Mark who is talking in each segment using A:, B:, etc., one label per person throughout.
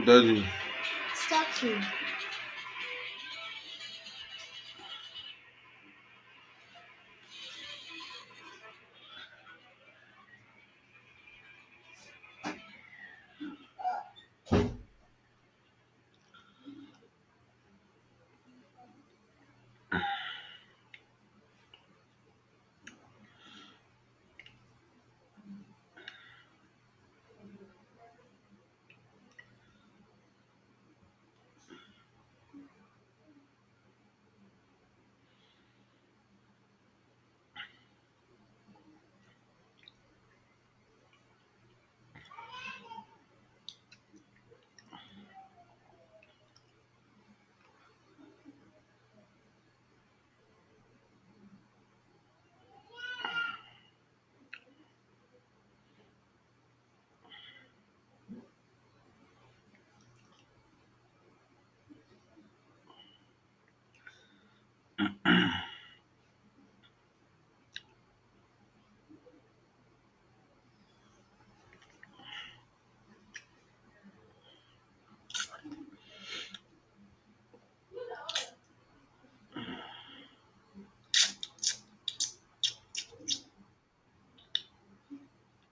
A: Daddy.
B: Statue.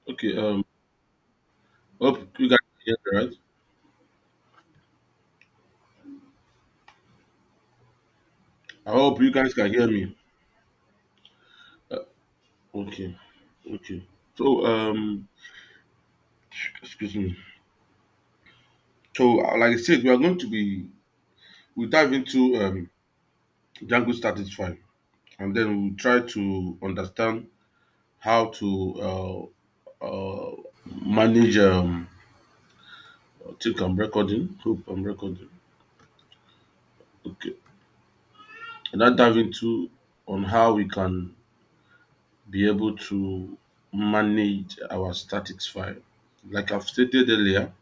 A: Okay. Hope you guys can hear me, right? I hope you guys can hear me. Uh, okay. Okay. So excuse me. So like I said, we are going to be we dive into Django static file, and then we'll try to understand how to manage. I think I'm recording. Hope I'm recording. Okay, and I dive into on how we can be able to manage our statics file. Like I've stated earlier,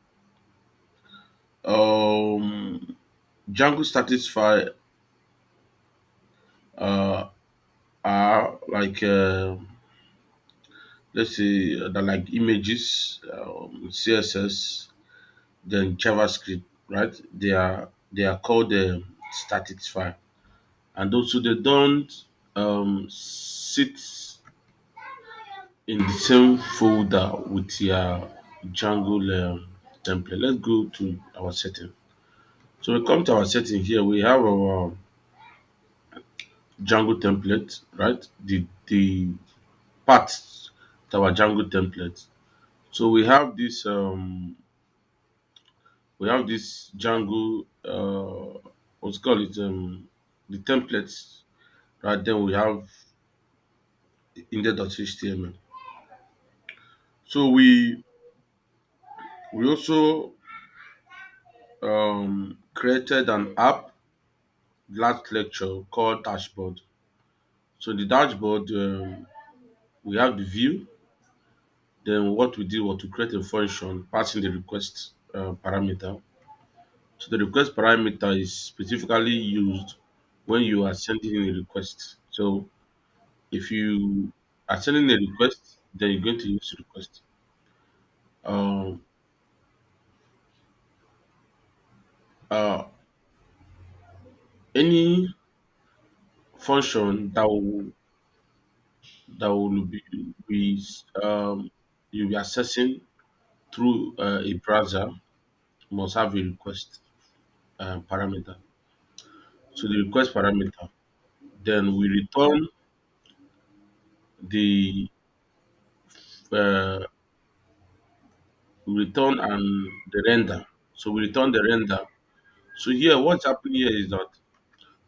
A: um, Django statics file uh, are like let's say they're like images, CSS, then JavaScript, right? They are called statics file, and also they don't sit in the same folder with your Django template. Let's go to our setting. So we come to our setting here. We have our Django template, right? The parts to our Django template. So we have this Django what's it called it the templates, right? Then we have index.html. So we also created an app last lecture called dashboard. So the dashboard, we have the view. Then what we did was to create a function passing the request parameter. So the request parameter is specifically used when you are sending in a request. So if you are sending a request, then you're going to use request. Um, uh, any function that will be you'll be accessing through a browser must have a request parameter. So the request parameter, then we return the uh, we return and the render. So we return the render. So here, what's happening here is that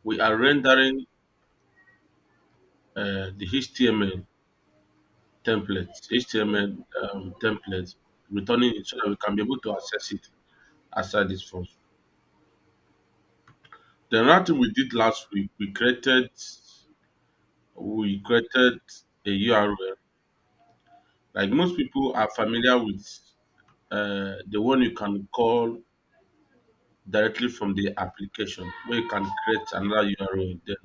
A: we are rendering the HTML template, returning it so that we can be able to access it outside this form. The another thing we did last week, we created a URL. Like most people are familiar with the one you can call directly from the application, where you can create another URL. Then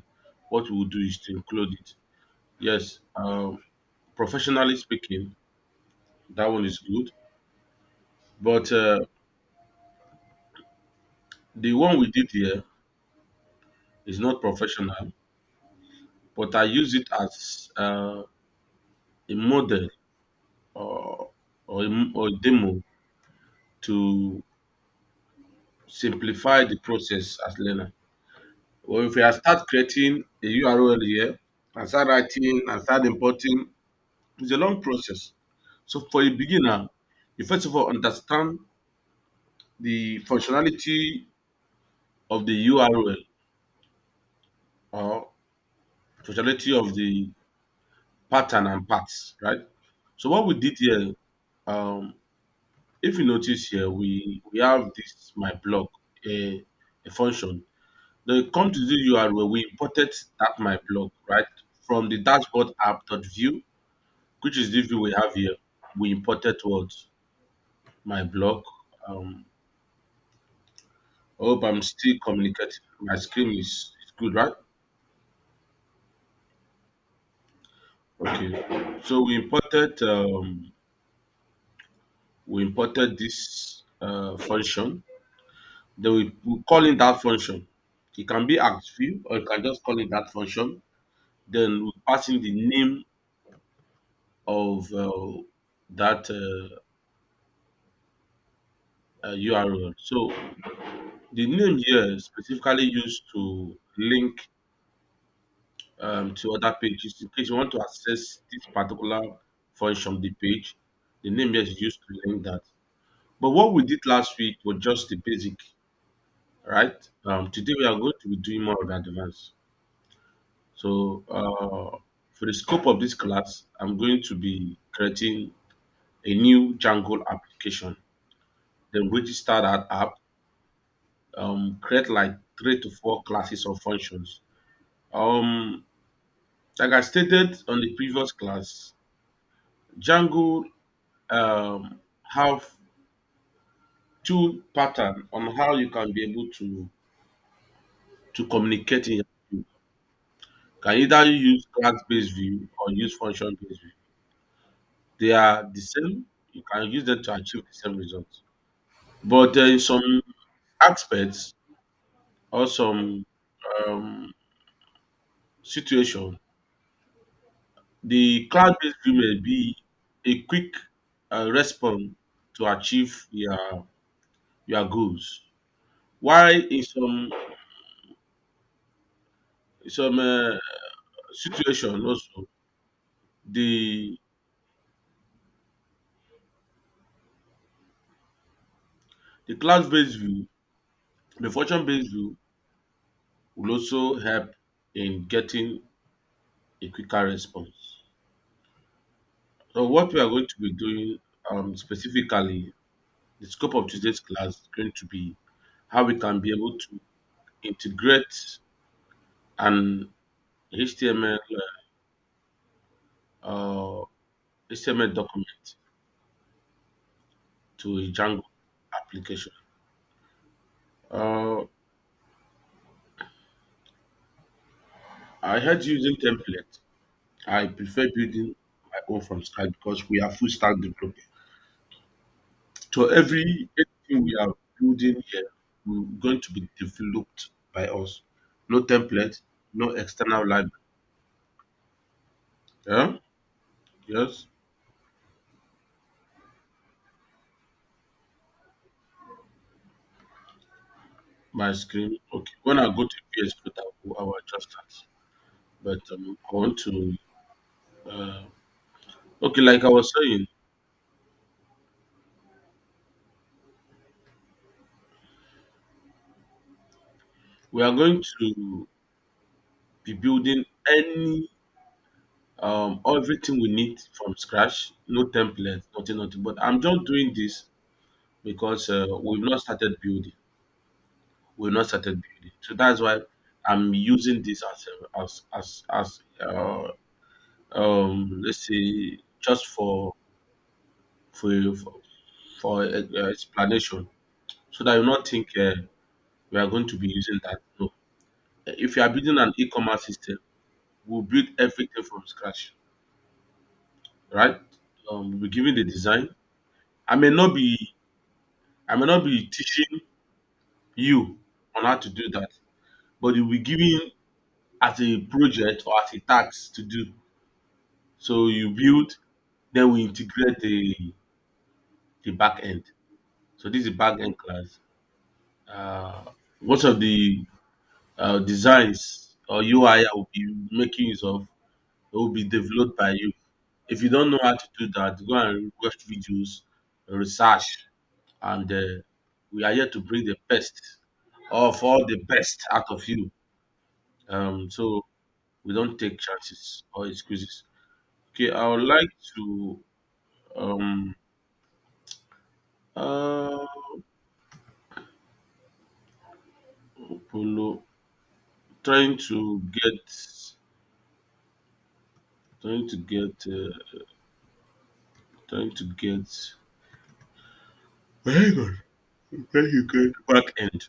A: what we will do is to include it. Yes, professionally speaking, that one is good. But the one we did here is not professional, but I use it as a model or or a demo to simplify the process as learner. Well, if I start creating a URL here and start writing and start importing, it's a long process. So for a beginner, you first of all understand the functionality of the URL or functionality of the pattern and paths, right? So what we did here, um, if you notice here, we have this my blog, a function. Then you come to the URL, we imported that my blog, right? From the dashboard app.view, which is the view we have here. We imported towards my blog. Um, I hope I'm still communicating. My screen is good, right? Okay. So we imported this function. Then we call in that function. It can be act view or you can just call it that function. Then we pass in the name of that URL. So the name here is specifically used to link to other pages. In case you want to access this particular function of the page, the name here is used to link that. But what we did last week was just the basic, right? Today we are going to be doing more of the advanced. So for the scope of this class, I'm going to be creating a new Django application. Then register that app, create like 3 to 4 classes or functions. Um, like I stated on the previous class, Django have two pattern on how you can be able to communicate in your view. Can either use class-based view or use function-based view. They are the same. You can use them to achieve the same results. But in some aspects or some um, situation, the cloud-based view may be a quick response to achieve your goals. While in some situation also the the class-based view, the function-based view will also help in getting a quicker response. So what we are going to be doing specifically, the scope of today's class is going to be how we can be able to integrate an HTML HTML document to a Django application. Uh, I had using template. I prefer building my own from scratch because we are full stack developer. So anything we are building here will going to be developed by us. No template, no external library. Yeah. Yes. My screen. Okay. When I go to PS Code, I will adjust that. But I want to. Uh, okay, like I was saying, We are going to be building any everything we need from scratch, no template, nothing, nothing. But I'm just doing this because we've not started building. We've not started building, so that's why I'm using this as let's say just for explanation, so that you not think we are going to be using that. No, if you are building an e-commerce system, we'll build everything from scratch, right? We'll be giving the design. I may not be I may not be teaching you on how to do that, but you'll be giving as a project or as a task to do. So you build, then we integrate the back end. So this is the back end class. Uh, most of the designs or UI I will be making use of, it will be developed by you. If you don't know how to do that, go and watch videos, research, and we are here to bring the best of all the best out of you. So we don't take chances or excuses. Okay, I would like to um uh Polo trying to get trying to get trying to get hang on. Trying to get back end.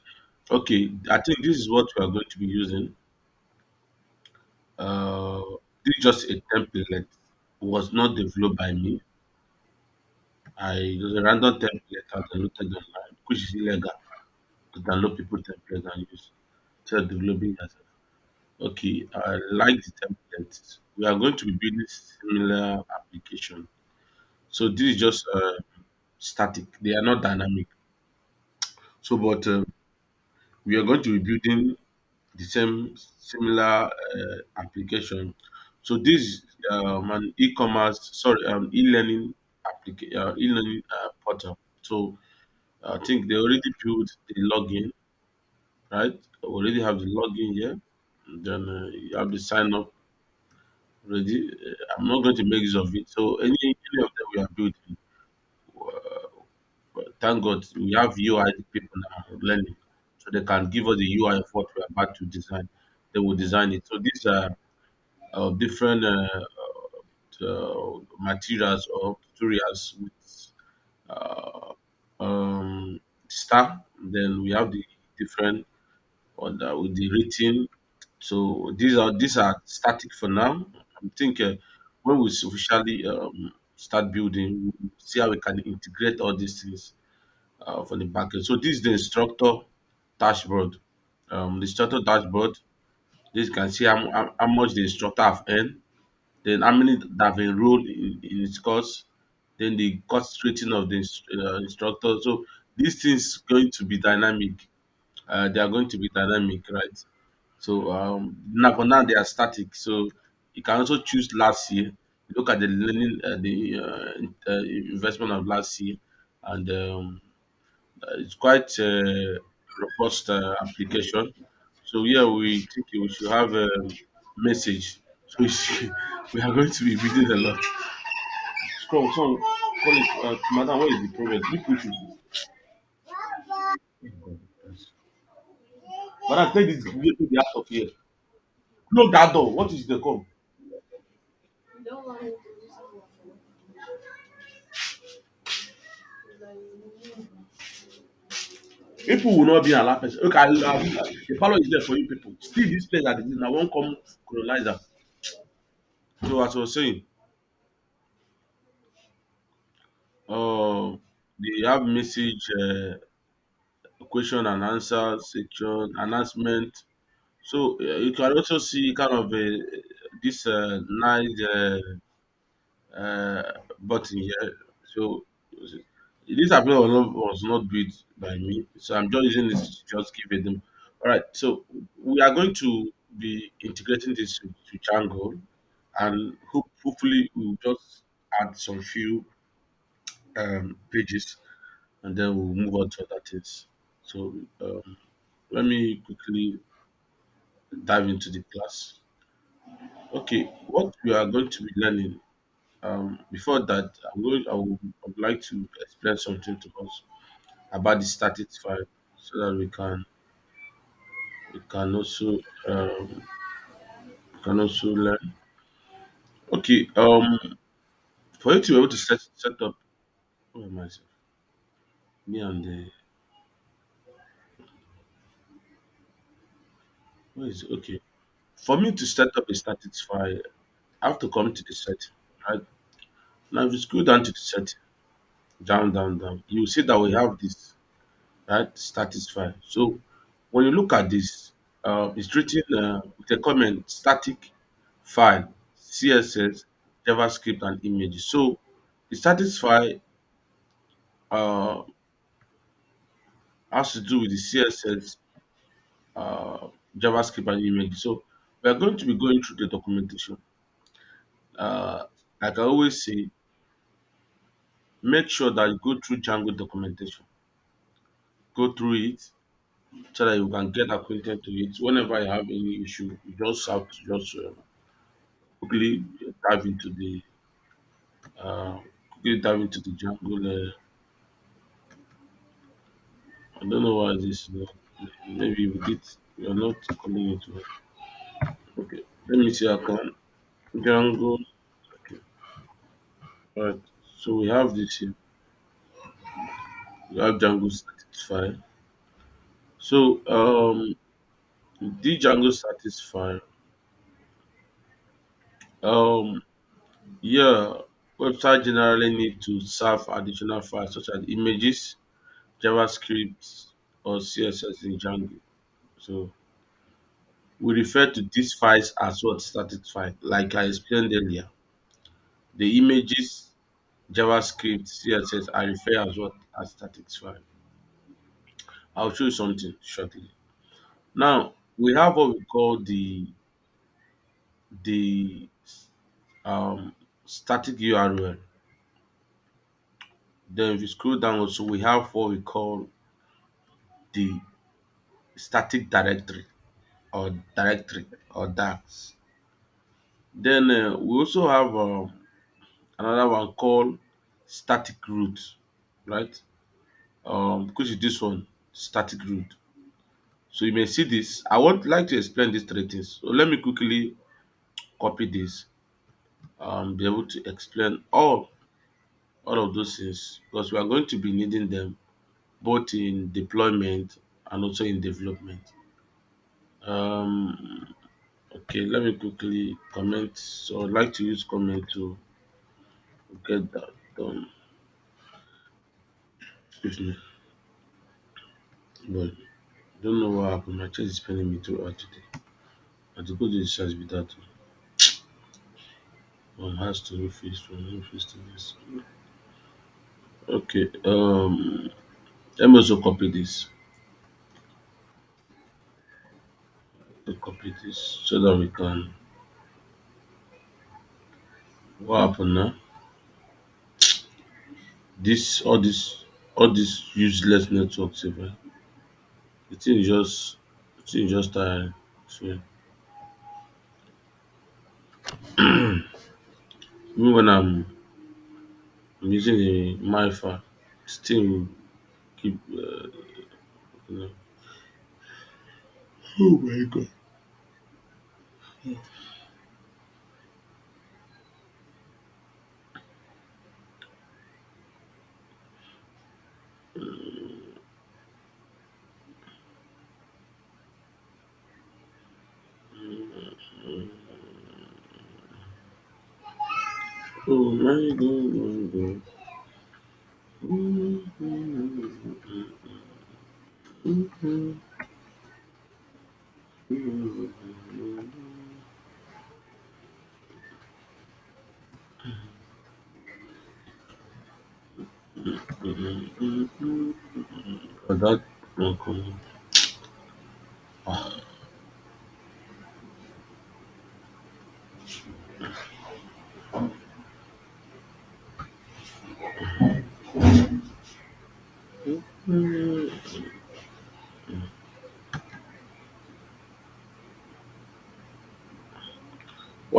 A: Okay, I think this is what we are going to be using. Uh, this is just a template. Was not developed by me. I It was a random template I downloaded online, which is illegal to download people template and use. So developing that. Okay, I like the template. We are going to be building similar application. So this is just static. They are not dynamic. So, but we are going to be building the same similar application. So this is an e-commerce, sorry, e-learning e-learning portal. So I think they already built the login, right? We already have the login here. Then you have the sign up already. I'm not going to make use of it. So any of them we are building, thank God we have UI people now learning, so they can give us the UI of what we are about to design. They will design it. So these are different materials or tutorials with uh, star. Then we have the different with the rating. So these are static for now. I think when we officially start building, we'll see how we can integrate all these things for the backend. So this is the instructor dashboard. The instructor dashboard. This you can see how much the instructor have earned, then how many that have enrolled in his course, then the course rating of the instructor. So these things going to be dynamic. They are going to be dynamic, right? So now for now they are static. So you can also choose last year. Look at the learning, investment of last year, and it's quite a robust application. So yeah, we think we should have a message. So we are going to be reading a lot. Scroll, so call it, madam. What is the problem? People should. Madam, take this video to the out of here. Close that door. What is the come? People will not be allowed person. Okay, the parlor is there for you people. Still, this place that it is now won't come colonizer. So as I was saying, uh, they have message, question and answer section, announcement. So you can also see kind of this nice button here. So this application was not built by me, so I'm just using this to just give it them. All right, so we are going to be integrating this to Django, and hopefully we'll just add some few pages, and then we'll move on to other things. So let me quickly. dive into the class. Okay, what we are going to be learning. Before that, I would like to explain something to us about the static file, so that we can also um, learn. Okay, for you to be able to set up. Oh, myself, me and the what is it? Okay. For me to set up a static file, I have to come to the setting. Right now, if you scroll down to the setting, down, you will see that we have this right static file. So when you look at this, it's written with a comment static file, CSS, JavaScript, and images. So the static file uh, has to do with the CSS, uh, JavaScript, and images. So we are going to be going through the documentation. Uh, like I always say, make sure that you go through Django documentation. Go through it so that you can get acquainted to it. Whenever you have any issue, you just have to just quickly dive into the uh, Django. I don't know why this. Maybe you're not calling it well. Okay, let me see. I can Django. Okay, right. So we have this here. We have Django static file. So the Django static file. Um, yeah, website generally need to serve additional files such as images, JavaScript, or CSS in Django. So we refer to these files as what static file, like I explained earlier. The images, JavaScript, CSS are referred as what as static file. I'll show you something shortly. Now we have what we call the static URL. Then if you scroll down also we have what we call the static directory or DAX. Then we also have another one called static root, right? Which is this one, static root. So you may see this. I would like to explain these three things. So let me quickly copy this, be able to explain all of those things because we are going to be needing them both in deployment and also in development. Um, okay, let me quickly comment. So I'd like to use comment to get that done. Excuse me, but don't know what happened. My chest is paining me too hard today. I had to go to the church with that one has to face one face to this. Okay, let me also copy this. Copy this so that we can. What happened now? All this useless network saver. The thing is just tiring. So even when I'm using a MiFi, still will keep. You know. Oh my god. Oh my god. For that one come.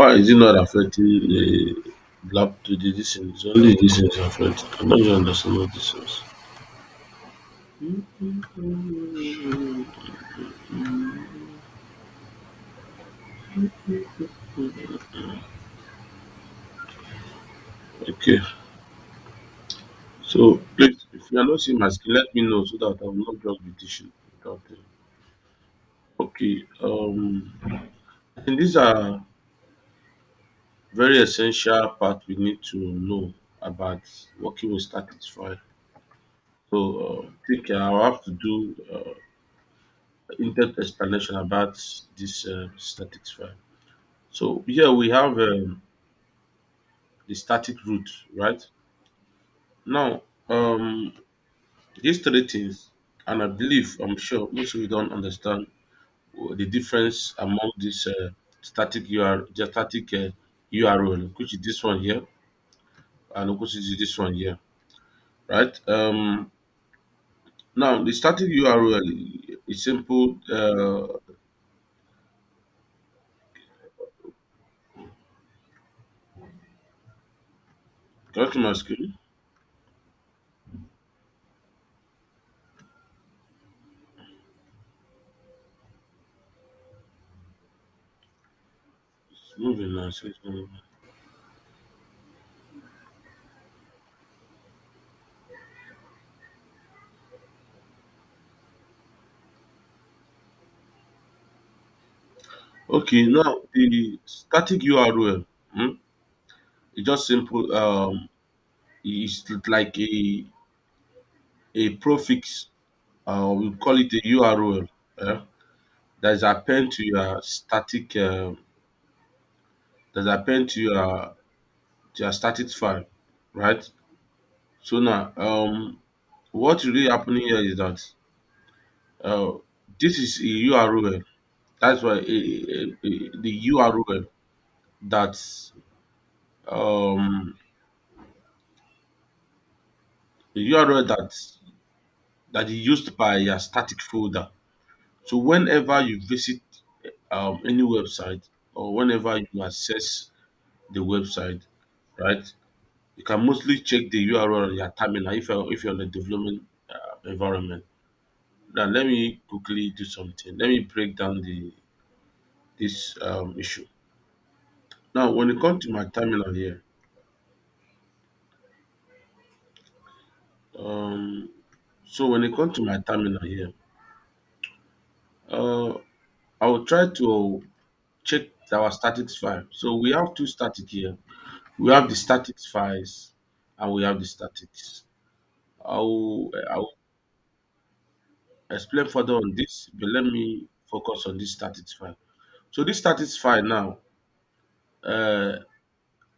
A: Why is it not affecting the black to the this thing? It's only this thing is affecting. I don't even understand what this is. Okay. So please, if you are not seeing my screen, let me know so that I will not just be teaching without okay. I think these are very essential part we need to know about working with static file. So take care. I'll have to do in-depth explanation about this static file. So here we have the static root, right? Now, these three things, and I believe, I'm sure most of you don't understand the difference among this the static URL, which is this one here, and which is this one here, right? Now the static URL is simple. Go to my screen. It's moving now. So it's moving. Okay, now the static URL, it's just simple. It's like a prefix, we call it a URL, that is append to your static, that's append to your static file, right? So now, what really happening here is that uh, this is a URL. That's why the URL that's um, the URL that is used by your static folder. So whenever you visit any website or whenever you access the website, right, you can mostly check the URL on your terminal if you're on a development environment. Now let me quickly do something. Let me break down the this issue. Now when it comes to my terminal here, um, so when it comes to my terminal here, uh, I will try to check our statics file. So we have two static here. We have the statics files and we have the statics. I will explain further on this, but let me focus on this statics file. So this statics file now, uh,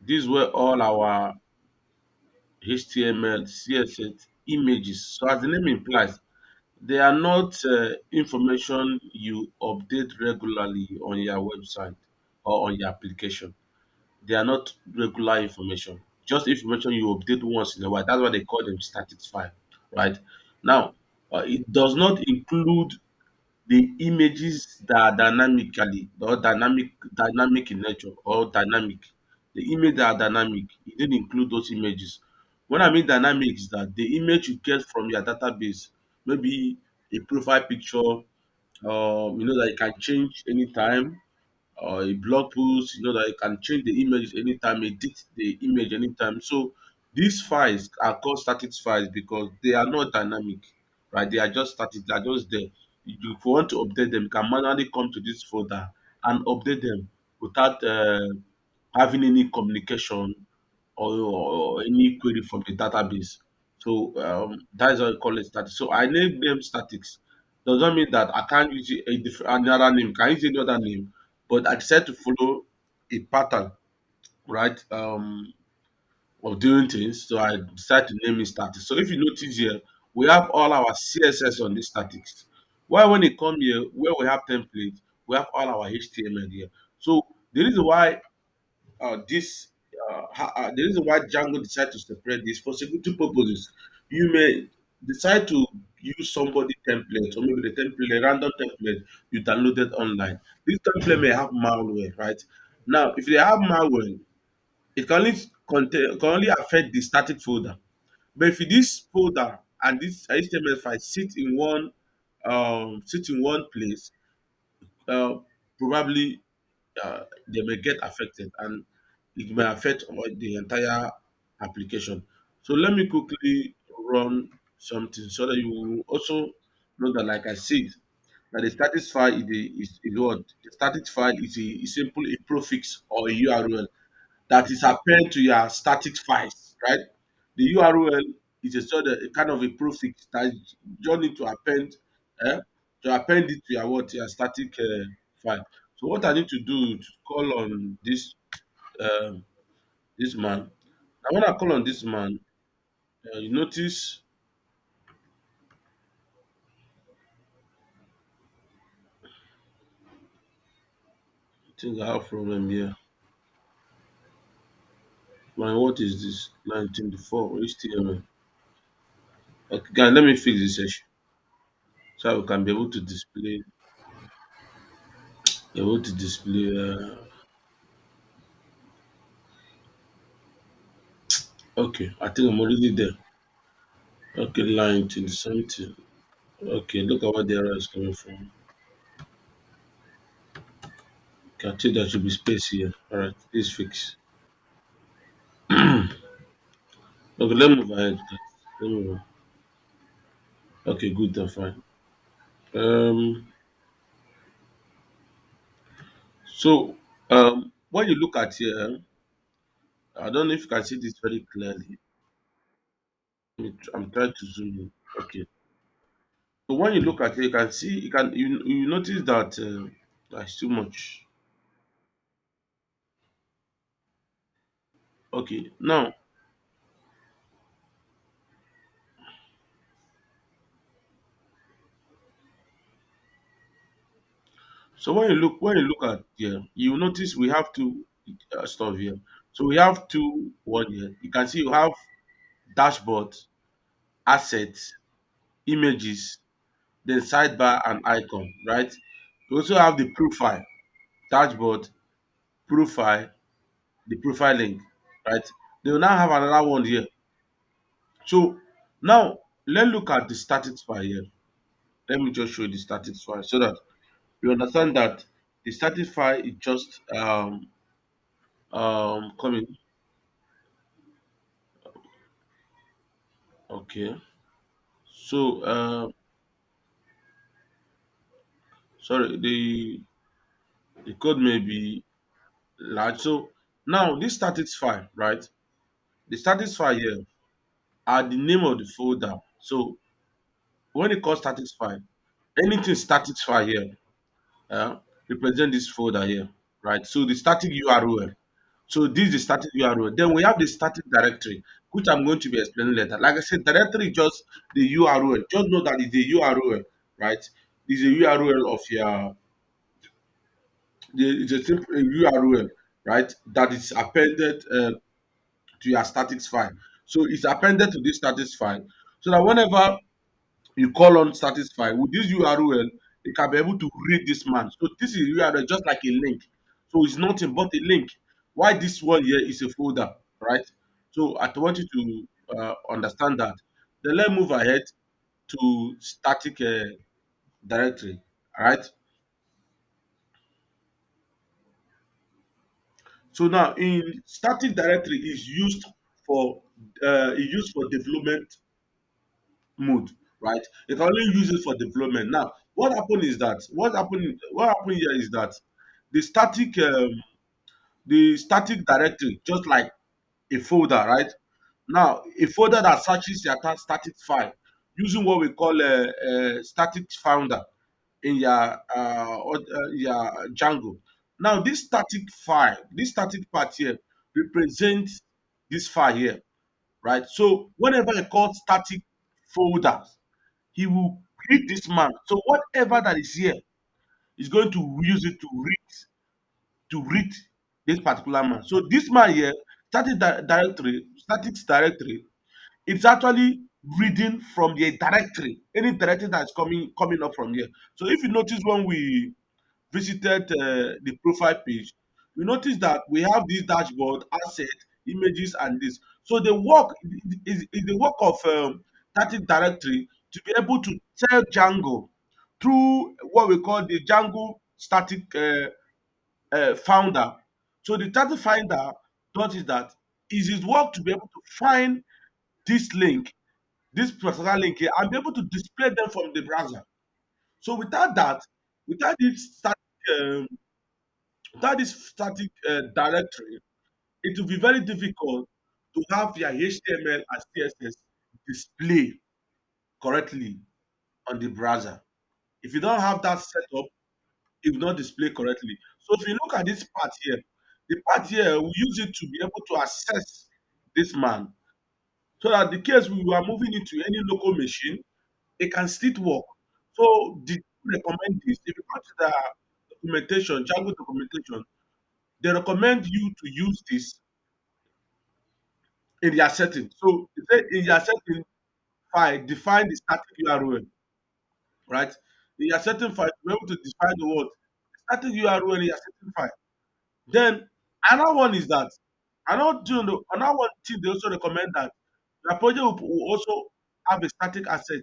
A: these were all our HTML, CSS images. So as the name implies, they are not information you update regularly on your website or on your application. They are not regular information. Just information you update once in a while. That's why they call them static file, right? Now, it does not include the images that are dynamic in nature or dynamic. The image that are dynamic, it didn't include those images. When I mean dynamic is that the image you get from your database, maybe a profile picture, that you can change anytime, or a blog post, that you can change the image anytime, edit the image anytime. So these files are called static files because they are not dynamic, right? They are just static, they are just there. If you want to update them, you can manually come to this folder and update them without having any communication or any query from the database. So that is why I call it static. So I name them statics. Does not mean that I can't use a different another name. Can use any other name, but I decided to follow a pattern, right? Of doing things. So I decided to name it statics. So if you notice here, we have all our CSS on this statics. Why when it come here, where we have template, we have all our HTML here. So the reason why the reason why Django decided to separate this for security purposes, you may decide to use somebody template or maybe the template, a random template you downloaded online. This template may have malware, right? Now, if they have malware, it can only can only affect the static folder. But if this folder and this HTML file sit in one place, uh, probably they may get affected and it may affect the entire application. So let me quickly run something so that you will also know that, like I said, that the static file is what? The static file is simply a prefix or a URL that is append to your static files, right? The URL is a sort of a kind of a prefix that you just need eh, to append it to your what your static file. So what I need to do to call on um, this man. Now when I call on this man, you notice I think I have problem here. Man, what is this? 1924 HTML. Okay, guys, let me fix this session so I can be able to display. Okay, I think I'm already there. Okay, line 20 something. Okay, look at where the error is coming from. Okay, I think there should be space here. Alright, this fix. Okay, let me move ahead. Let me move. Okay, good, then fine. Um, so when you look at here, I don't know if you can see this very clearly. I'm trying to zoom in. Okay. So when you look at it, you can see you notice that there's too much. Okay, now so when you look at here, you notice we have two stuff here. So we have two one here. You can see you have dashboard, assets, images, then sidebar and icon, right? You also have the profile, dashboard, profile, the profile link, right? They will now have another one here. So now let's look at the static file here. Let me just show you the static file so that you understand that the static file is just coming. Okay. So sorry, the code may be large. So now this static file, right? The static file here are the name of the folder. So when it calls static file, anything static file here uh, represent this folder here, right? So the static URL. So this is the static URL. Then we have the static directory, which I'm going to be explaining later. Like I said, directory is just the URL. Just know that it's the URL, right? It's a URL of your it's a simple URL, right? That is appended to your statics file. So it's appended to this statics file. So that whenever you call on static file with this URL, you can be able to read this man. So this is URL just like a link. So it's nothing but a link. Why this one here is a folder, right? So I want you to understand that. Then let's move ahead to static directory. All right. So now in static directory is used for development mode, right? You can only use it for development. Now, what happened here is that the static um, the static directory, just like a folder, right? Now, a folder that searches your static file using what we call a static founder in your Django. Now, this static part here represents this file here, right? So whenever I call static folders, he will read this man. So whatever that is here is going to use it to read this particular man. So this man here, statics directory, it's actually reading from the directory, any directory that's coming up from here. So if you notice when we visited the profile page, we notice that we have this dashboard, asset, images, and this. So the work is the work of static directory to be able to tell Django through what we call the Django static founder. So the static finder does is that is his work to be able to find this link, this particular link here, and be able to display them from the browser. So without that, without this static, um, without this static directory, it will be very difficult to have your HTML and CSS display correctly on the browser. If you don't have that set up, it will not display correctly. So if you look at this part here, the part here, we use it to be able to access this man so that the case we are moving into any local machine, it can still work. So the recommend this. If you go to the documentation, Django documentation, they recommend you to use this in their setting. So they say in your setting file, define the static URL, right? In your setting file, to be able to define the word static URL in your setting file. Then another one is that another one thing they also recommend that your project will also have a static asset.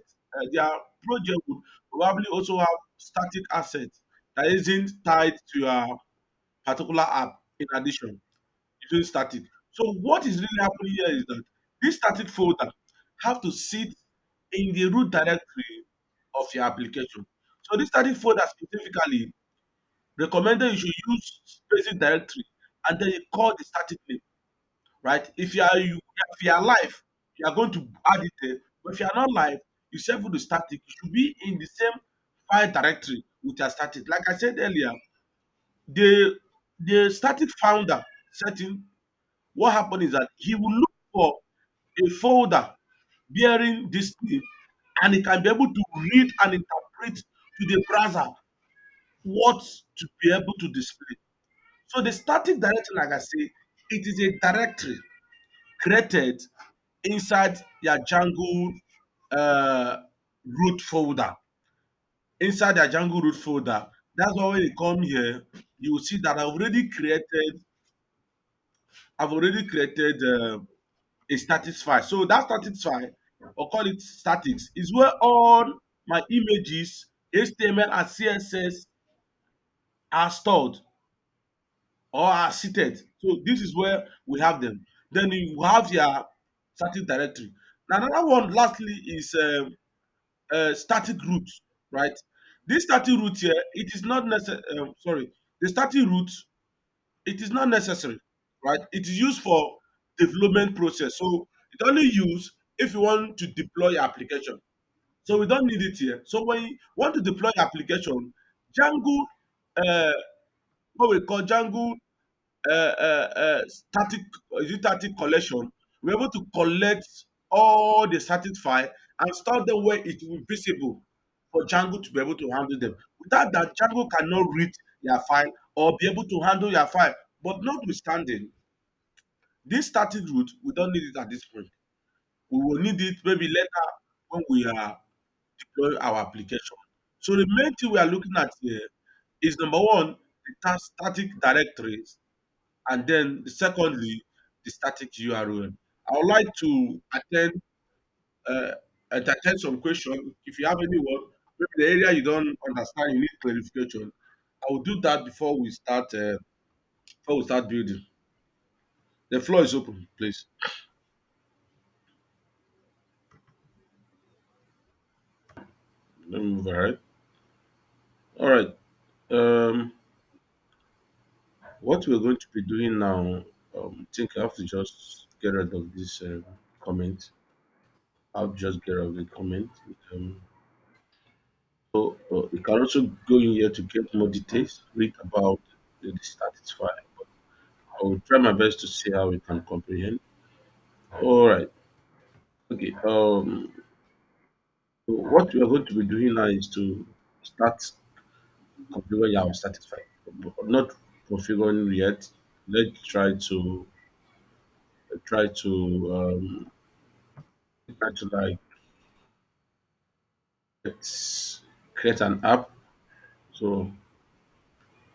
A: Their project would probably also have static asset that isn't tied to your particular app in addition using static. So what is really happening here is that this static folder have to sit in the root directory of your application. So this static folder specifically recommended you should use basic directory and then you call the static name, right? If you are live, you are going to add it there. But if you are not live, you save the static. You should be in the same file directory with your static. Like I said earlier, the static founder setting, what happened is that he will look for a folder bearing this name and he can be able to read and interpret to the browser what to be able to display. So the static directory, like I say, it is a directory created inside your Django uh, root folder. Inside your Django root folder, that's why when you come here, you will see that I've already created a static file. So that static file, or call it statics, is where all my images, HTML and CSS are stored or are seated. So this is where we have them. Then you have your static directory. Now another one, lastly, is static root, right? This static root here, it is not necessary. Sorry, the static root, it is not necessary, right? It is used for development process. So it only use if you want to deploy your application. So we don't need it here. So when you want to deploy your application, Django, uh, what we call Django static static collection, we're able to collect all the static file and store them where it will be visible for Django to be able to handle them. Without that, Django cannot read your file or be able to handle your file. But notwithstanding, this static root, we don't need it at this point. We will need it maybe later when we are deploying our application. So the main thing we are looking at here is number one, the static directories, and then secondly, the static URL. I would like to uh, entertain some question. If you have any one, maybe the area you don't understand, you need clarification. I will do that before we start building. The floor is open, please. Let me move ahead. All right. Um, what we're going to be doing now, I think I have to just get rid of this comment. I'll just get rid of the comment. Um, so you can also go in here to get more details, read about the status file. I will try my best to see how we can comprehend. All right. Okay. So what we are going to be doing now is to start configuring our status file. But not configuring yet. Let's try to like let's create an app. So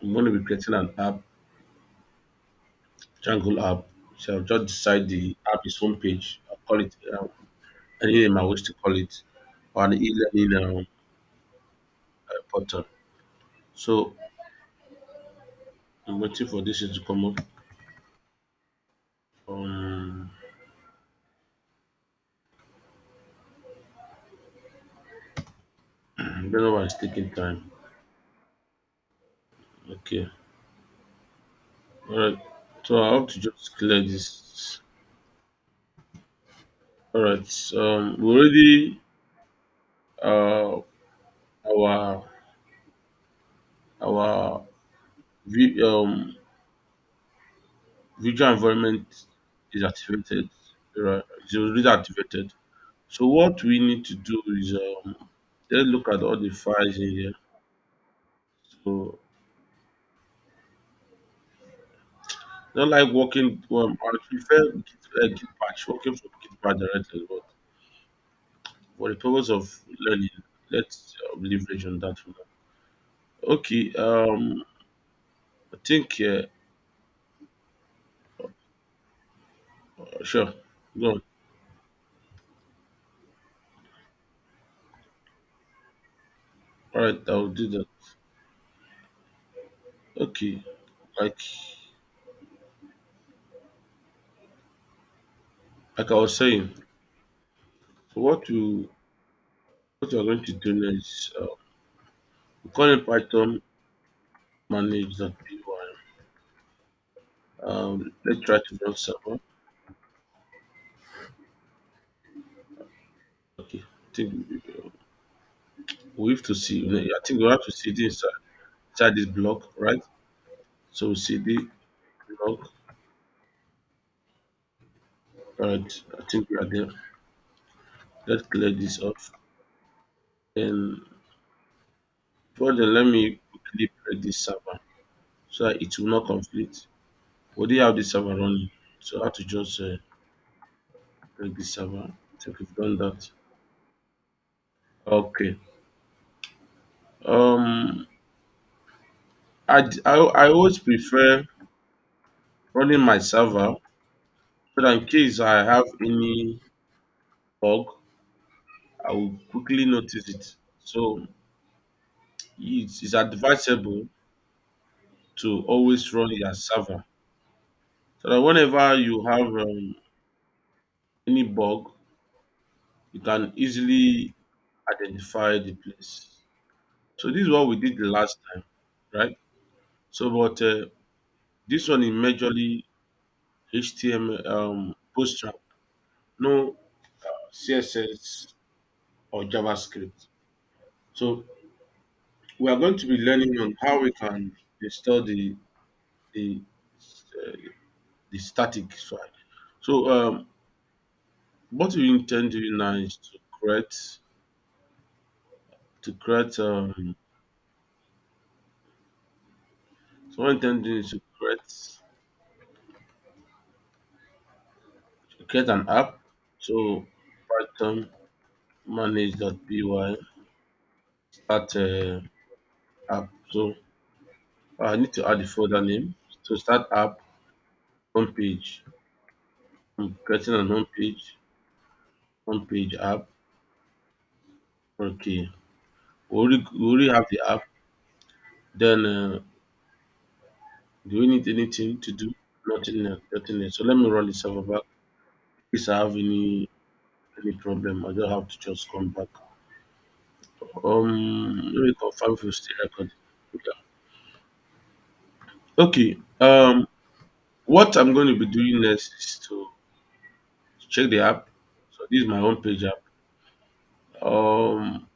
A: I'm going to be creating an app. Django app. So I'll just decide the app is homepage. I'll call it any name I wish to call it, or an e-learning portal. So I'm waiting for this to come up. Um, I don't know why it's taking time. Okay, all right. So I have to just clear this. All right. We already uh our our vi- um visual environment is activated. Right, it's already activated. So what we need to do is let's look at all the files in here. So not like working. I prefer Git patch, working from Git patch directly, but for the purpose of learning, let's leverage on that for now. Okay. I think sure. Go on. All right, I'll do that. Okay. Like like I was saying, so what we're going to do next is we call in Python manage.py. Let's try to run server. Okay. I think we have to see. I think we have to see this inside this block, right? So cd block. Right. I think we are there. Let's clear this off. And before then, let me quickly break this server so that it will not conflict. We already have this server running, so I have to just break this server. I think we've done that. Okay. Um, I always prefer running my server so that in case I have any bug, I will quickly notice it. So it's advisable to always run your server so that whenever you have any bug, you can easily identify the place. So this is what we did the last time, right? So, but this one is majorly HTML, Bootstrap, no CSS or JavaScript. So we are going to be learning on how we can install the uh, the static file. So what we intend doing now is to create so what we intend doing is to create an app. So Python manage.py start app. So I need to add the folder name. So start app homepage. I'm creating an homepage app. Okay. We already have the app. Then do we need anything to do? Nothing else. Nothing else. So let me run the server back. In case I have any problem, I don't have to just come back. Let me confirm if you still recording. Yeah. Okay. What I'm going to be doing next is to check the app. So this is my homepage app. Um,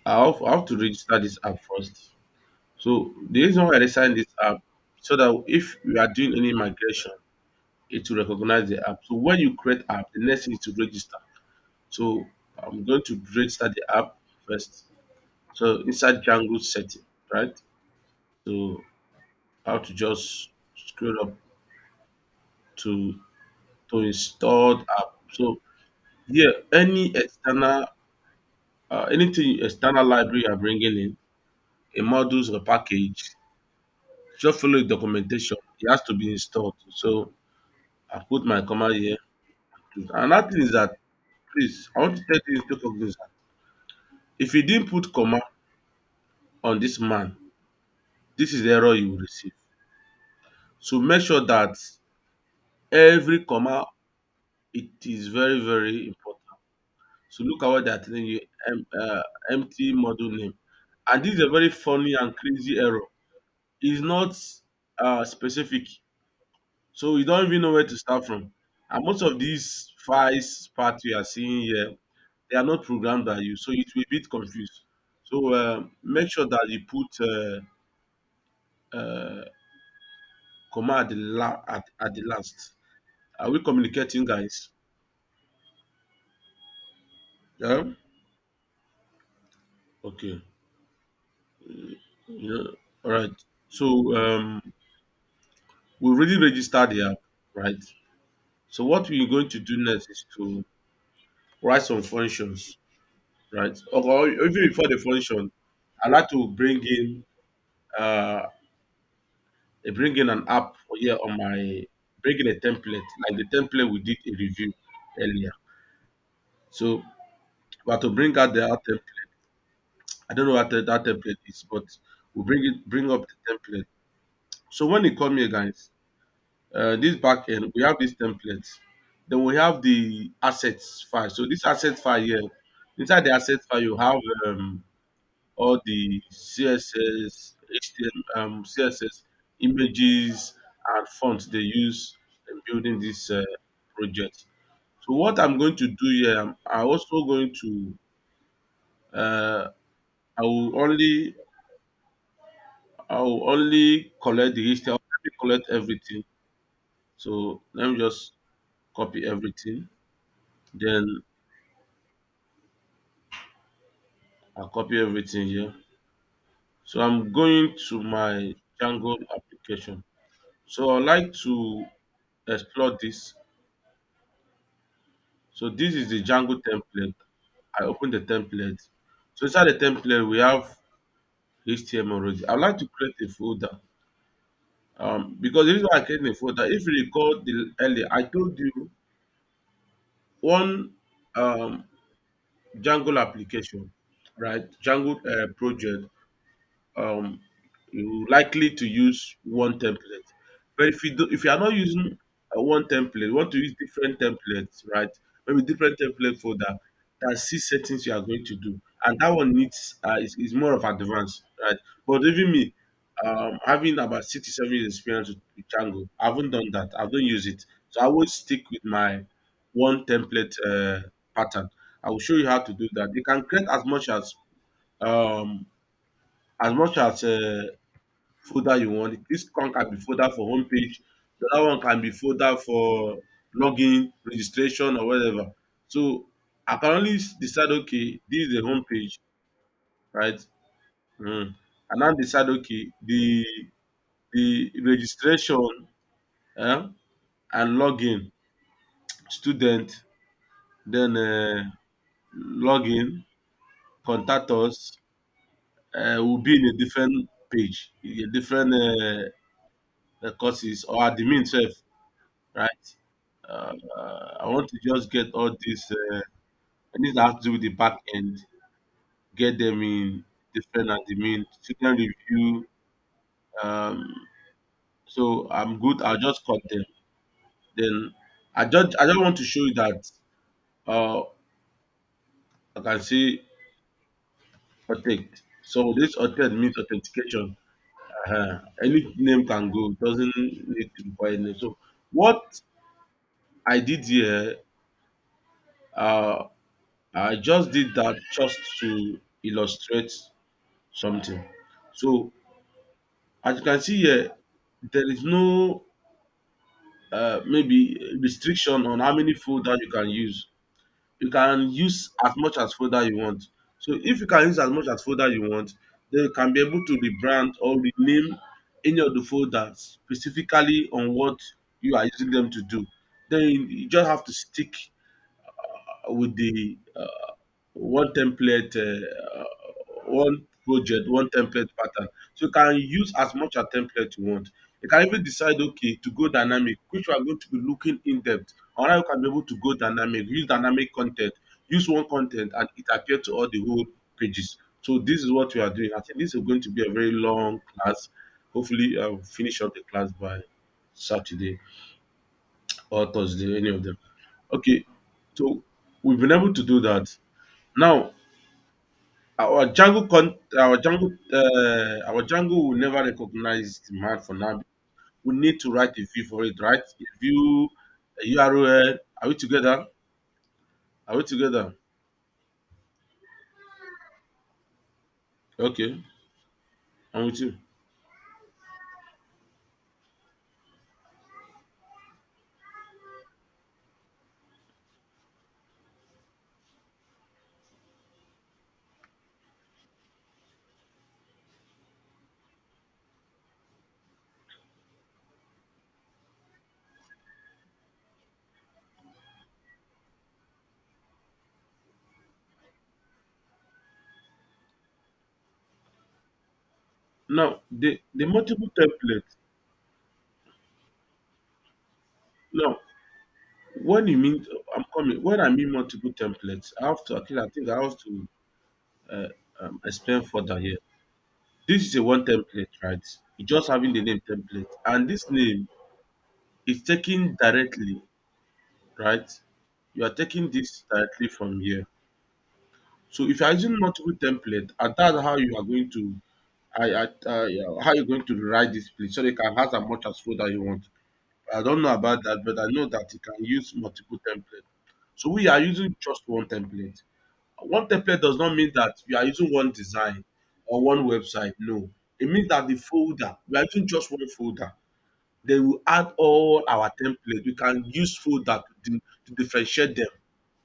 A: I have to register this app first. So the reason why I designed this app so that if we are doing any migration, it will recognize the app. So when you create app, the next thing is to register. So I'm going to register the app first. So inside Django setting, right? So I have to just scroll up to install the app. So yeah, anything external library you are bringing in, a modules or package just follow the documentation. It has to be installed. So I put my comma here. Another thing is that, please, I want to tell you, take cognizance. If you didn't put comma on this man, this is the error you will receive. So make sure that every comma, it is very, very important. So look at what they are telling you, empty model name. And this is a very funny and crazy error. It's not specific. So you don't even know where to start from. And most of these files parts you are seeing here, they are not programmed by you, so it will be a bit confused. So make sure that you put uh, comma at at the last. Are we communicating, guys? Yeah. Okay. Yeah. All right. So we already registered the app, right? So what we're going to do next is to write some functions, right? Or even before the function, I like to uh bring in an app here on my bring in a template, like the template we did a review earlier. So we have to bring out the out template. I don't know what that template is, but we bring up the template. So when you come here, guys, this back end, we have this template. Then we have the assets file. So this asset file here, inside the asset file, you have all the CSS, HTML, CSS images and fonts they use in building this project. So what I'm going to do here, I'm also going to, uh, I will only, I will only collect the HTML. Let me collect everything. So let me just copy everything. Then I'll copy everything here. So I'm going to my Django application. So I like to explore this. So this is the Django template. I open the template. So inside the template, we have HTML already. I'd like to create a folder. Because the reason why I create a folder, if you recall earlier, I told you one um, Django application, right? Django project, um, you likely to use one template. But if you are not using one template, you want to use different templates, right? Maybe different template folder that see settings you are going to do, and that one needs is more of advanced, right? But even me, having about 6 to 7 years experience with Django, I haven't done that. I don't use it, so I will stick with my one template pattern. I will show you how to do that. You can create um, as much as folder you want. This one can be folder for homepage, the other one can be folder for login, registration, or whatever. So I can only decide, okay, this is the homepage, right? And now decide, okay, the registration eh, and login, student, then login, contact us will be in a different page, a different courses or admin self, right? I want to just get all these things that have to do with the back end, get them in different admin, student review. Um, so I'm good. I'll just cut them. Then I just want to show you that uh, I can see authentic. So this authentic means authentication. Any name can go. It doesn't need to require a name. So what I did here, uh, I just did that just to illustrate something. So as you can see here, there is no maybe restriction on how many folder you can use. You can use as much as folder you want. So if you can use as much as folder you want, then you can be able to rebrand or rename any of the folders specifically on what you are using them to do. Then you just have to stick with the one template, one project, one template pattern. So you can use as much a template you want. You can even decide, okay, to go dynamic, which you are going to be looking in depth. Or how you can be able to go dynamic, use dynamic content, use one content and it appear to all the whole pages. So this is what we are doing. I think this is going to be a very long class. Hopefully, I'll finish up the class by Saturday or Thursday, any of them. Okay, so we've been able to do that. Now, our Django will never recognize the man for now. We need to write a view for it, right? A view, a URL. Are we together? Are we together? Okay, I'm with you. Now, the multiple templates. Now, when you mean, I'm coming. When I mean multiple templates, I have to. Actually, I think I have to uh, explain further here. This is a one template, right? You just having the name template, and this name is taken directly, right? You are taking this directly from here. So if you are using multiple template, and that's how you are going to, yeah, how you're going to write this place, so you can have as much as folder you want. I don't know about that, but I know that you can use multiple template. So we are using just one template. One template does not mean that we are using one design or one website. No, it means that the folder we are using just one folder. Then we add all our template. We can use folder to differentiate them,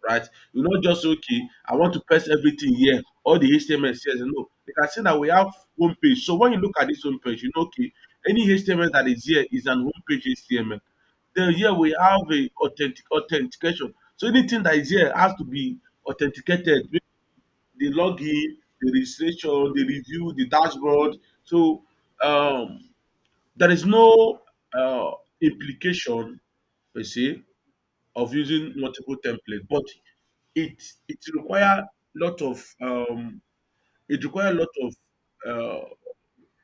A: right? You not just okay, I want to paste everything here, all the HTML says no. You can see that we have home page. So when you look at this home page, you know okay, any HTML that is here is an home page HTML. Then here we have a authentication. So anything that is here has to be authenticated. The login, the registration, the review, the dashboard. So um, there is no uh, implication per se of using multiple templates, but it require lot of it require a lot of uh,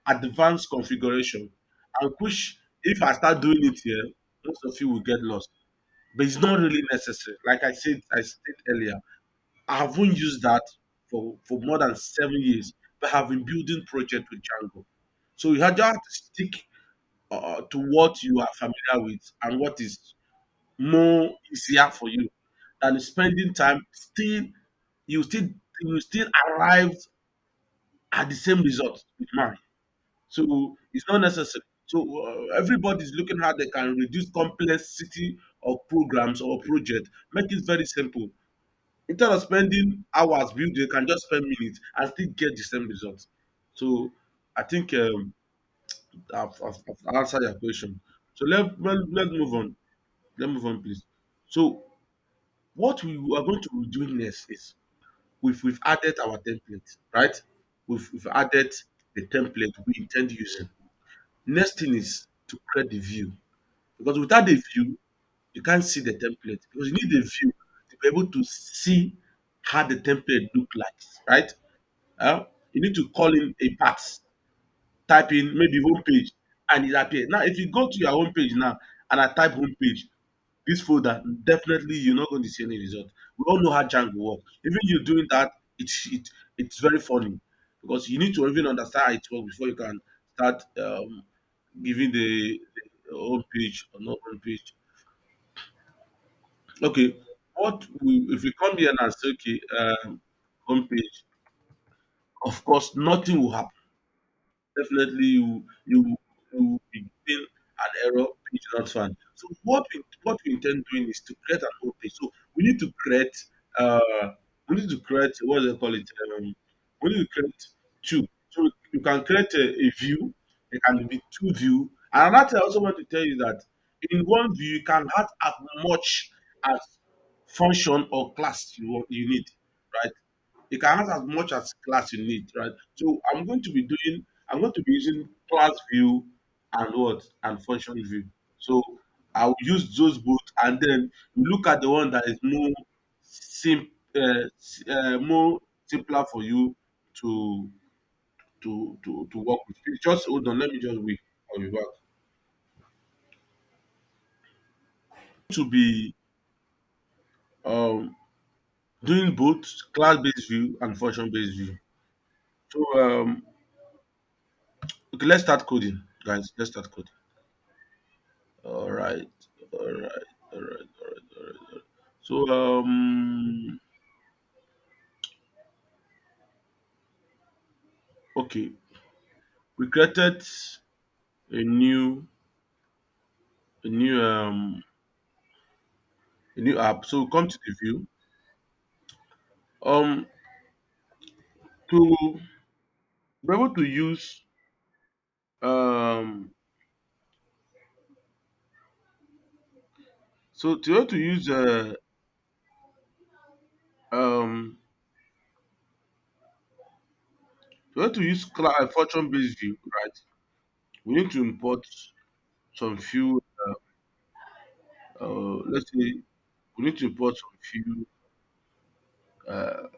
A: advanced configuration, and which if I start doing it here, most of you will get lost. But it's not really necessary. Like I said earlier, I haven't used that for more than 7 years, but have been building project with Django. So you have just to stick to what you are familiar with and what is more easier for you than spending time still you still you still arrive at the same result with mine. So it's not necessary. So everybody is looking how they can reduce complexity of programs or project, make it very simple. Instead of spending hours building, you can just spend minutes and still get the same result. So I think I've answered your question. So let's move on. Let's move on, please. So what we are going to be doing next is we've added our template, right? We've added the template we intend using. Next thing is to create the view, because without the view you can't see the template, because you need the view to be able to see how the template look like, right? You need to call in a part, type in maybe home page, and it appear. Now if you go to your home page now and I type home page, this folder, definitely you're not going to see any result. We all know how Django works. Even you doing that, it's very funny, because you need to even understand how it works before you can start giving the home page or not home page. Okay, if we come here and say okay, home page, of course nothing will happen. Definitely you will be getting an error, page not found. So what we intend doing is to create an whole page. So uh we need to create, what do they call it, we need to create two. So you can create a view. It can be two view. And another thing I also want to tell you that in one view you can add as much as function or class you need, right? You can have as much as class you need, right? So I'm going to be doing. I'm going to be using class view and what and function view. So I'll use those both, and then you look at the one that is more simpler for you to to work with. Please just hold on. Let me just wait. I'll be back. To be um doing both class based view and function based view. So okay, let's start coding, guys. Let's start coding. All right, all right, all right, all right, all right. All right. So okay, we created a new a new um a new app. So we come to the view. Um, to be able to use um so to be able to use um to be able to use function based view, right? We need to import some few let's say we need to import some few uh,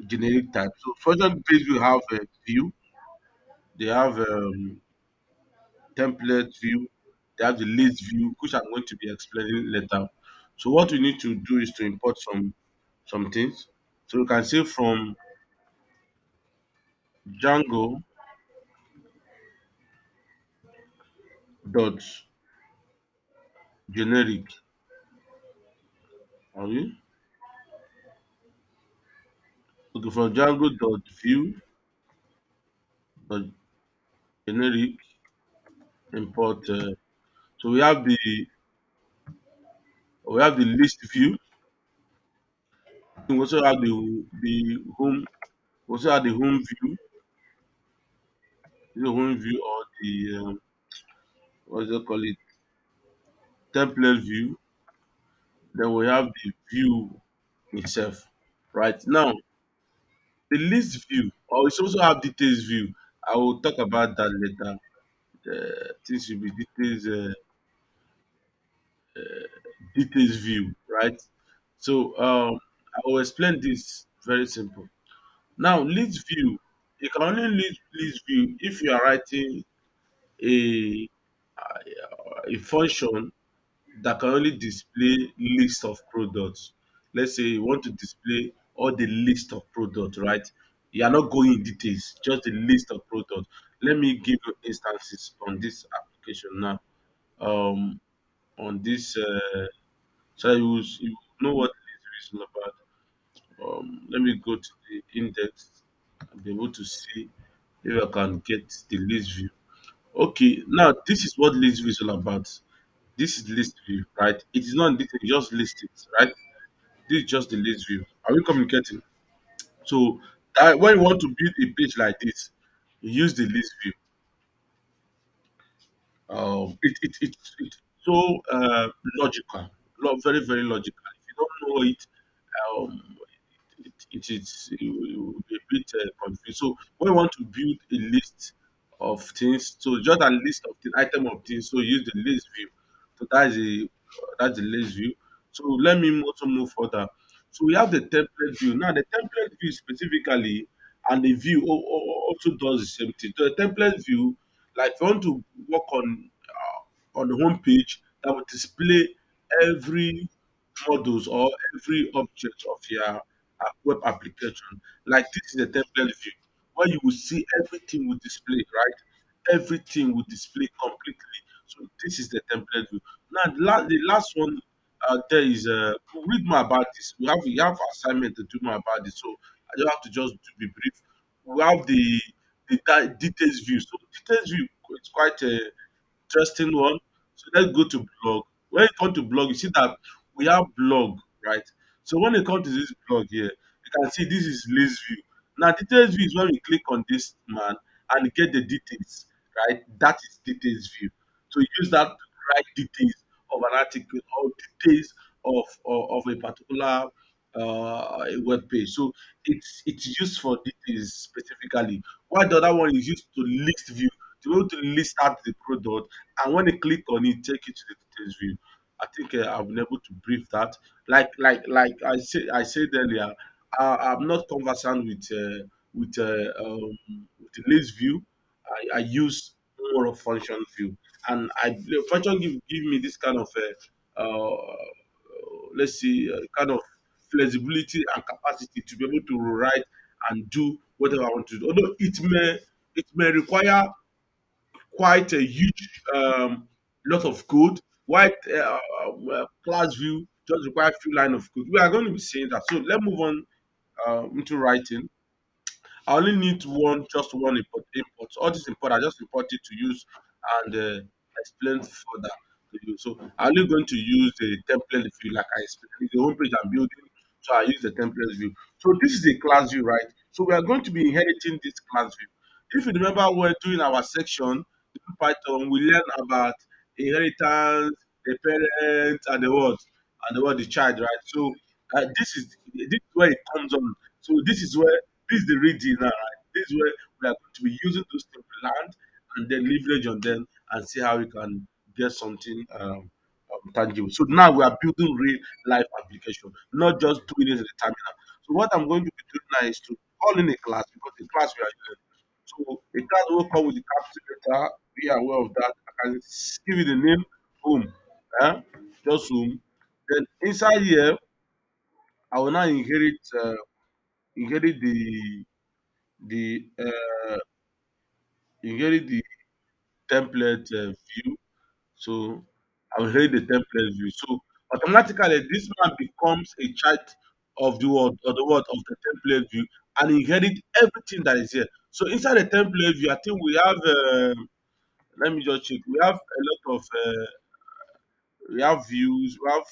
A: generic types. So function based will have a view, they have template view, they have the list view, which I'm going to be explaining later. So what we need to do is to import some things. So we can say from Django dot generic. Are we? Okay, from Django dot view dot generic import. So we have the list view. We also have the home. We also have the home view, the home view or the what do they call it, template view. Then we have the view itself. Right now, the list view, or we also have details view. I will talk about that later. Things will be details view, right? So I will explain this very simple. Now, list view, you can only list view if you are writing a a function that can only display list of products. Let's say you want to display all the list of products, right? You are not going in details, just the list of products. Let me give you instances on this application now. Um, on this, so you know what list view is all about. Let me go to the index and be able to see if I can get the list view. Okay, now this is what list view is all about. This is list view, right? It is not in detail, you just list it, right? This is just the list view. Are we communicating? So that when you want to build a page like this, you use the list view. It's so logical, very very logical. If you don't know it, um, it will be a bit confused. So when you want to build a list of things, so just a list of the item of things, so use the list view. So that's the list view. So let me also move further. So we have the template view. Now the template view specifically and the view also does the same thing. So the template view, like if you want to work on the home page that will display every models or every object of your web application. Like this is a template view where you will see everything will display, right? Everything will display completely. So this is the template view. Now the last one there is read more about this. We have assignment to do more about this. So I don't have to just to be brief. We have the details view. So details view is quite a interesting one. So let's go to blog. When you come to blog, you see that we have blog, right? So when you come to this blog here, you can see this is list view. Now details view is when we click on this man and get the details, right? That is details view. So you use that to write details of an article or details of a particular web page. So it's used for details specifically. while the other one is used to list view, to be able to list out the product, and when they click on it, take it to the details view. I think I've been able to brief that. I said earlier, I'm not conversant with the list view. I use more of function view, and function give me this kind of let's see, kind of flexibility and capacity to be able to rewrite and do whatever I want to do. Although it may require quite a huge lot of code, while class view just require a few line of code. We are going to be saying that. So let's move on into writing. I only need just one import. All this import, I just import it to use and explain further to you. So I'm only going to use the template view like I explained. It's the home page I'm building, so I use the template view. So this is a class view, right? So we are going to be inheriting this class view. If you remember when doing our section in Python, we learned about inheritance, the parent, and the what, the child, right? So this is where it comes on. So this is the reading now, right? This is where we are going to be using those things to land and then leverage on them and see how we can get something tangible. So now we are building real life application, not just doing it in the terminal. So what I'm going to be doing now is to call in a class because the class we are using. So a class will come with the capital letter. Be aware of that. I can give you the name home. Eh? Just home. Then inside here, I will now inherit the the template view. So I will inherit the template view. So automatically this man becomes a child of the word of the template view and inherit everything that is here. So inside the template view, I think we have let me just check. We have a lot of we have views, we have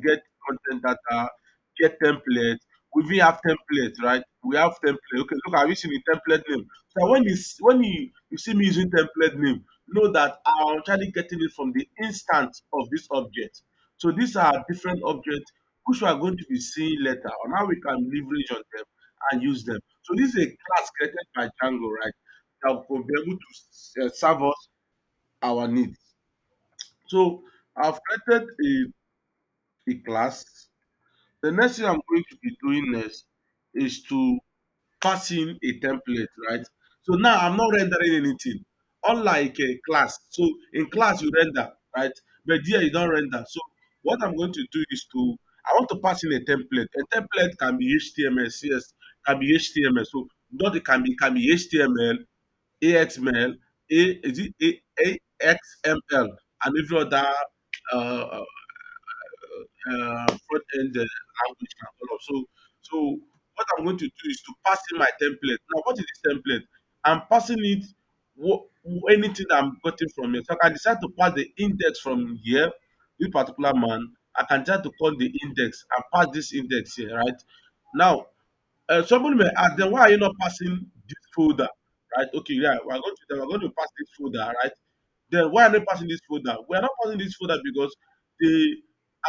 A: get content data, get template. We even have template, right? We have template. Okay, look, have you seen the template name? So when you see me using template name, know that I'm actually getting it from the instance of this object. So these are different objects which we are going to be seeing later on how we can leverage on them and use them. So this is a class created by Django, right? That will be able to serve us our needs. So I've created a class. The next thing I'm going to be doing next is to pass in a template, right? So now I'm not rendering anything. Unlike a class. So in class you render, right? But here you don't render. So what I'm going to do is I want to pass in a template. A template can be HTML, CS, can be HTML. So not it can be HTML, AXML, is it AXML, and every other uh, front end language can follow. So what I'm going to do is to pass in my template. Now, what is this template? I'm passing it anything that I'm getting from it. So I can decide to pass the index from here, this particular man. I can try to call the index and pass this index here, right? Now, somebody may ask, then why are you not passing this folder, right? Okay, yeah, we're going to pass this folder, right? Then why are they passing this folder? We are not passing this folder because the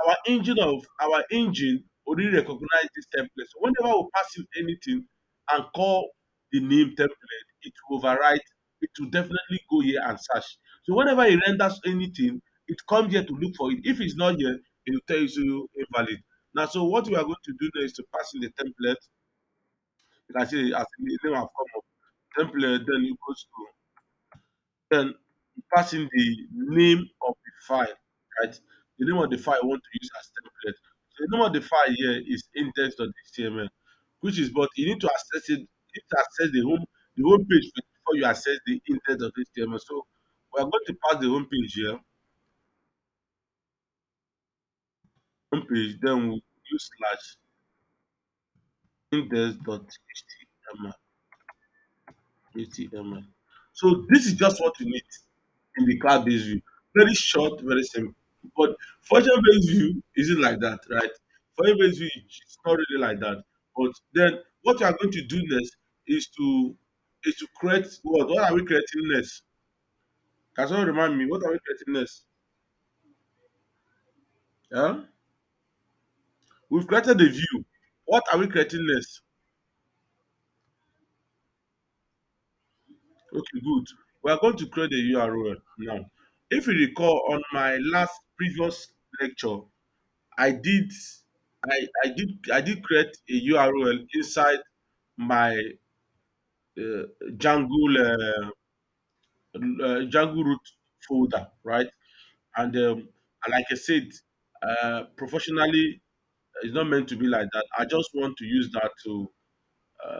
A: our engine already recognize this template. So whenever we pass in anything and call the name template, it will override. It will definitely go here and search. So whenever it renders anything, it comes here to look for it. If it's not here, it will tell you invalid. Now, so what we are going to do now is to pass in the template. You can see as the name have come up. Template then equals to then you pass in the name of the file, right? The name of the file you want to use as template. So the name of the file here is index.html, which is but you need to access it. You need to access the home page before you access the index.html. So we are going to pass the home page here, home page, then we'll use slash index.html. HTML. So this is just what you need in the cloud-based view. Very short, very simple. But function-based view isn't like that, right? Function-based view is not really like that. But then what we are going to do next is to create what? What are we creating next? Can someone remind me? What are we creating next? Yeah? We've created a view. What are we creating next? Okay, good. We are going to create a URL now. If you recall, on my last previous lecture, I did I did create a URL inside my uh, Django Django root folder, right? And like I said, professionally, it's not meant to be like that. I just want to use that to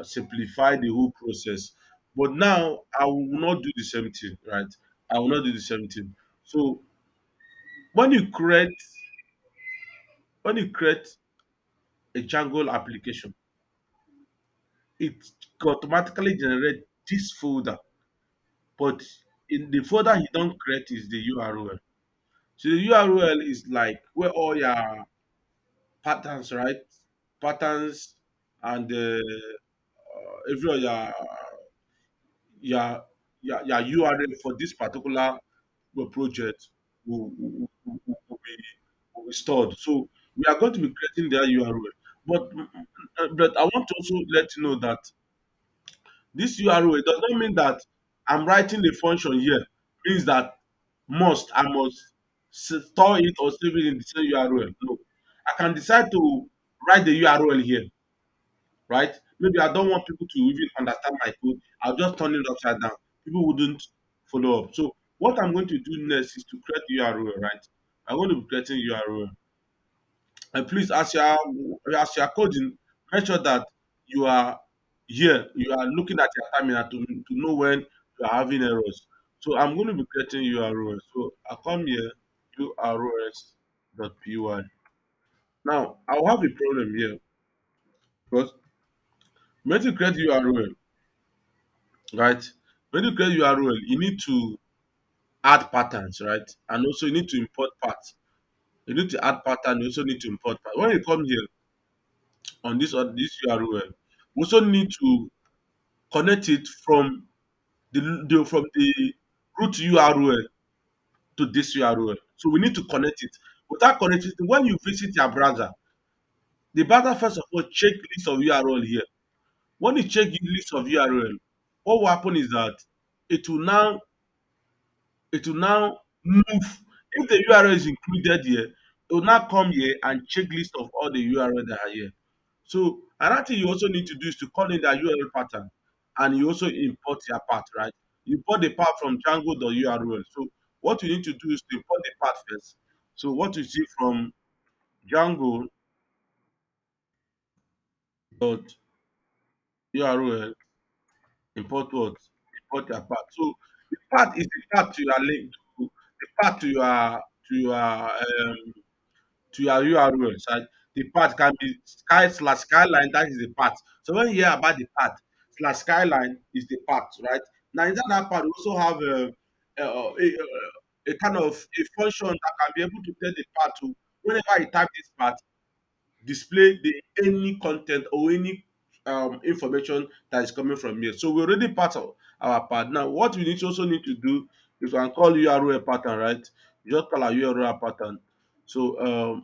A: simplify the whole process. But now I will not do the same thing, right? I will not do the same thing. So when you create when you create a Django application, it automatically generates this folder. But in the folder you don't create is the URL. So the URL is like where all your patterns, right? Patterns and every of your your URL for this particular project will be stored. So we are going to be creating their URL. But I want to also let you know that this URL does not mean that I'm writing the function here means that I must store it or save it in the same URL. No, I can decide to write the URL here, right? Maybe I don't want people to even understand my code. I'll just turn it upside down. People wouldn't follow up. So what I'm going to do next is to create URL, right? I'm going to be creating URL. And please, as you are coding, make sure that you are you are looking at your terminal to know when you are having errors. So I'm going to be creating URL. So I come here, urls.py. Now I'll have a problem here because when you create URL, right? When you create URL, you need to add patterns, right? And also you need to import parts. You need to add pattern, you also need to import part. When you come here on this URL, we also need to connect it from from the root URL to this URL. So we need to connect it. Without connecting it, when you visit your browser, the browser first of all check list of URL here. When you check the list of URL, what will happen is that it will now it will now move. If the URL is included here, it will now come here and check list of all the URL that are here. So another thing you also need to do is to call in the URL pattern and you also import your path, right? You import the path from django.url. So what you need to do is to import the path first. So what you see from django.url, import what? Import your path. So the path is the path to your link to the path to your URL, right? The path can be skyline, that is the path. So when you hear about the path, slash skyline is the path, right? Now inside that path, we also have a kind of a function that can be able to tell the path to whenever you type this path, display the any content or any information that is coming from here. So we already part of our path. Now what we need also need to do is we can call URL pattern, right? You just call our URL pattern. So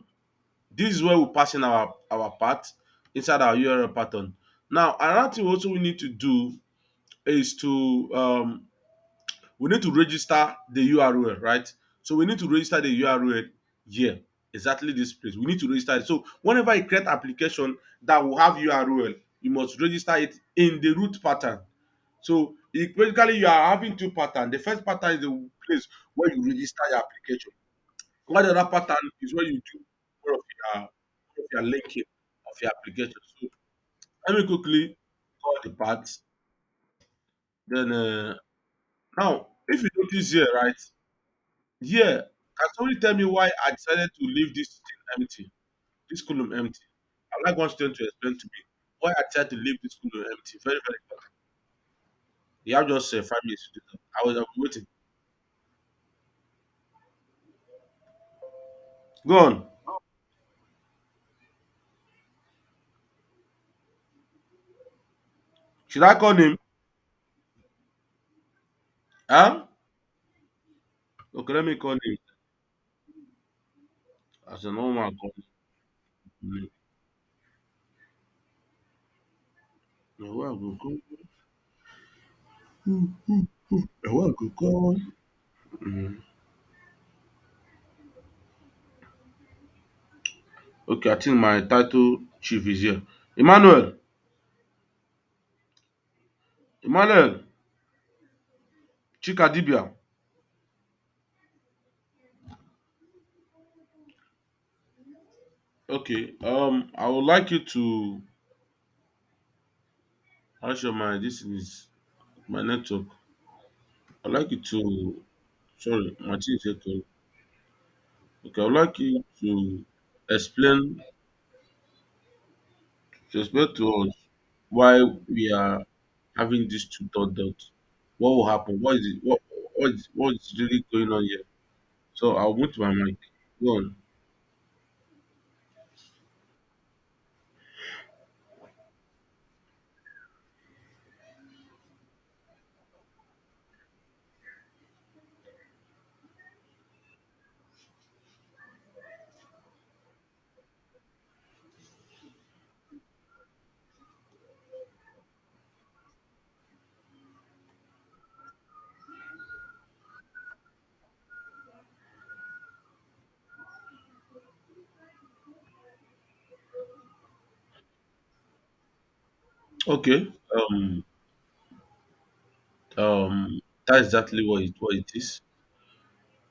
A: this is where we pass in our part inside our URL pattern. Now another thing also we need to do is to we need to register the URL, right? So we need to register the URL here, exactly this place. We need to register it. So whenever you create application that will have URL, you must register it in the root pattern. So basically you are having two patterns. The first pattern is the place where you register your application. While the other pattern is where you do more of your linking of your application. So let me quickly call the parts. Then now, if you notice here, right here, can somebody tell me why I decided to leave this thing empty, this column empty? I'd like one student to explain to me why I decided to leave this column empty. Very, very important. You have just 5 minutes to do that. I'll be waiting. Go on. Should I call him? Huh? Okay, let me call him as a normal call. Mm. Now, where I go? I want to call. Mm. Okay, I think my title chief is here. Emmanuel, Emmanuel, Chikadibia. Okay, I would like you to. How sure my this is my network. I'd like you to. Sorry, my thing is here. Okay, I'd like you explain explain to us why we are having these two dot dots. What will happen? What is it? What is really going on here? So I'll mute my mic. Go on. Okay. That's exactly what it is.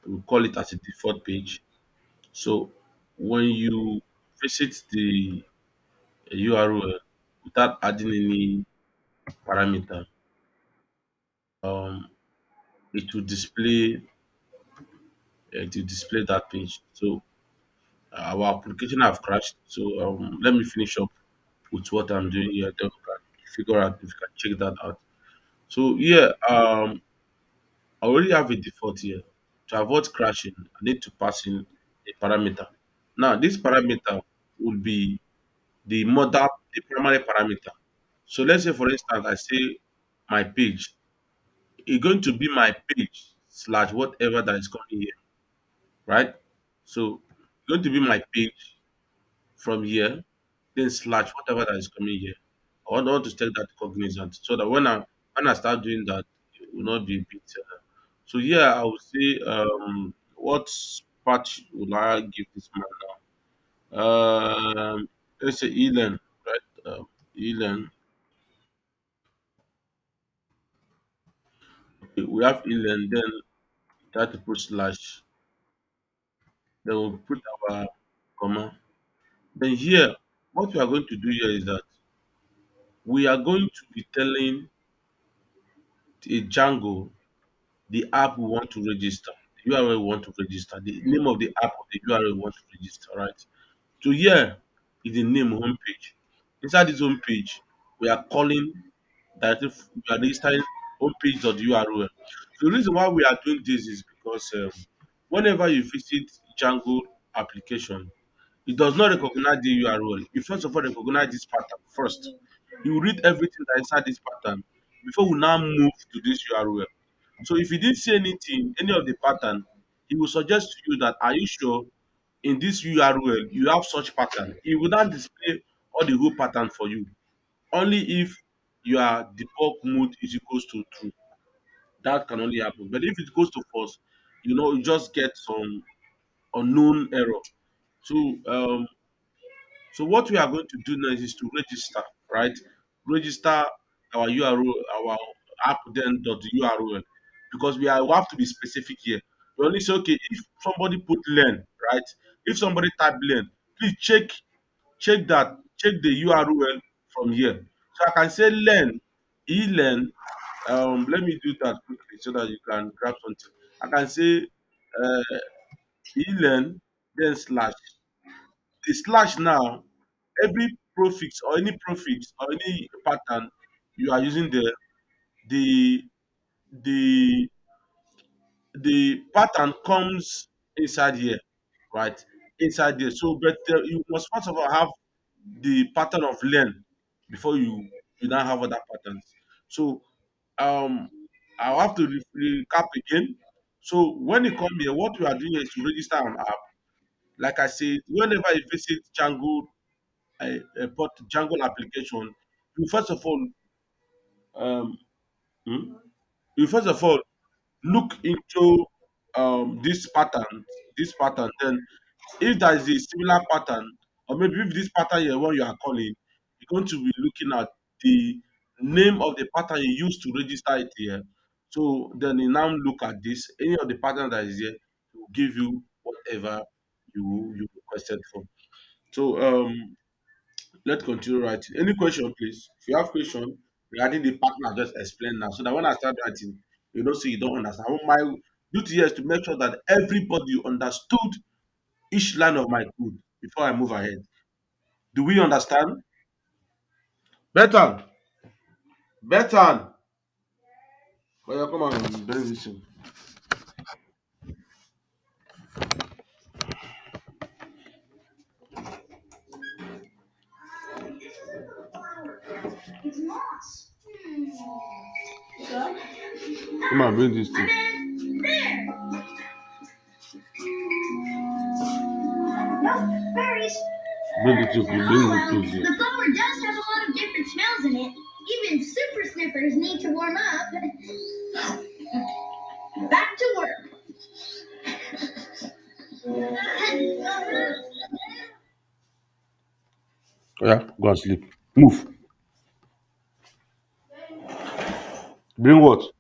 A: We call it as a default page. So when you visit the URL without adding any parameter, um, it will display that page. So our application have crashed. So let me finish up with what I'm doing here. Then we can figure out if you can check that out. So yeah, I already have a default here. To avoid crashing, I need to pass in a parameter. Now this parameter will be the primary parameter. So let's say for instance I say my page. It's going to be my page slash whatever that is coming here, right? So it's going to be my page from here, then slash whatever that is coming here. I want to take that cognizant so that when I start doing that, it will not be a bit. So yeah, I would say what patch would I give this man now? Let's say Elan, right? Elan. Okay, we have Elan, then try to put slash, then we'll put our comma. Then here, what we are going to do here is that we are going to be telling a Django the app we want to register, the URL we want to register, the name of the app of the URL we want to register, right? So here is the name homepage. Inside this homepage, we are calling directly, we are registering homepage.url. So the reason why we are doing this is because whenever you visit Django application, it does not recognize the URL. You first of all recognize this pattern first. You read everything that is inside this pattern before we now move to this URL. So if you didn't see anything, any of the pattern, he will suggest to you that are you sure in this URL you have such pattern. It will not display all the whole pattern for you. Only if your debug mode is equals to true. That can only happen. But if it goes to false, you just get some unknown error. So so what we are going to do next is to register, right? Register our URL, our app then dot URL because we have to be specific here. We only say okay if somebody put learn, right? If somebody type learn, please check the URL from here. So I can say learn, e-learn. Let me do that quickly so that you can grab something. I can say uh, e-learn then slash. The slash now every prefix or any prefix or any pattern you are using there, the the the pattern comes inside here, right? Inside there. So, but you must first of all have the pattern of learn before you now have other patterns. So, um, I'll have to recap again. So, when you come here, what we are doing is to register an app. Like I said, whenever you visit Django, port Django application, you first of all um, hmm? You first of all look into this pattern. Then, if there is a similar pattern, or maybe if this pattern here one you are calling, you're going to be looking at the name of the pattern you used to register it here. So then you now look at this. Any of the pattern that is here will give you whatever you requested for. So let's continue writing. Any question, please? If you have question regarding the pattern I just explained now, so that when I start writing, you don't say you don't understand. My duty here is to make sure that everybody understood each line of my code before I move ahead. Do we understand? Better, better. Oh, yeah, come on, bring this in. Come on, bring this thing. Bring it to bring it to here. The blower does have a lot of different smells in it. Even super sniffers need to warm up. Back to work. Oh, yeah, go and sleep. Move. Bring what?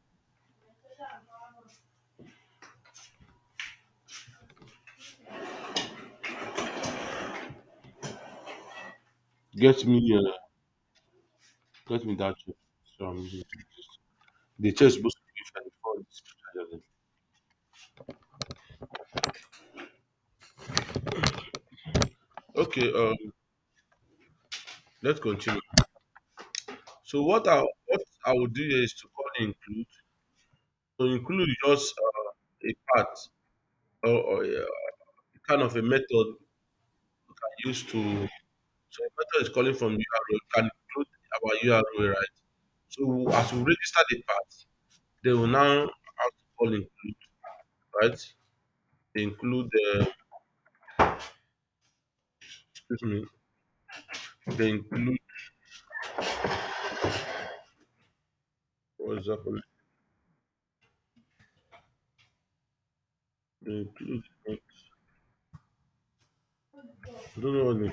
A: Get me get me that chair. So I'm using this. The chair is supposed to be different before this picture. Okay, let's continue. So what I would do here is to call include. So include is just a part or kind of a method you can use to. So a method is calling from URL can include our URL, right? So as we register the part, they will now have to call include, right? They include excuse me, they include for example, they include I don't know what they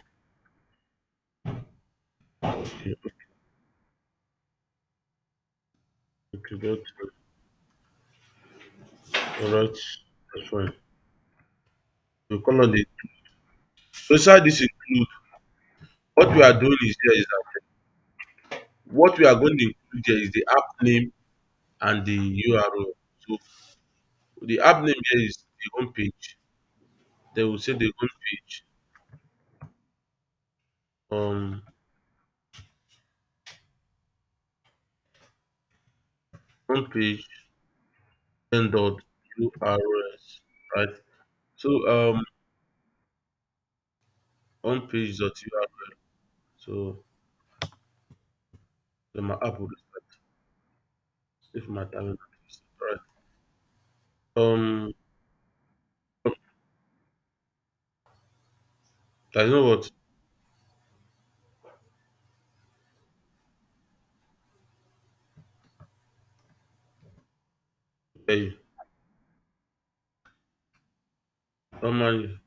A: okay, okay, alright, that's fine. We call on the so inside this include, what we are doing is here is that what we are going to include here is the app name and the URL. So the app name here is the home page. They will say the um home page then dot URLs, right? So home page dot URL. So then my app will start if my time is right. I know what hey normally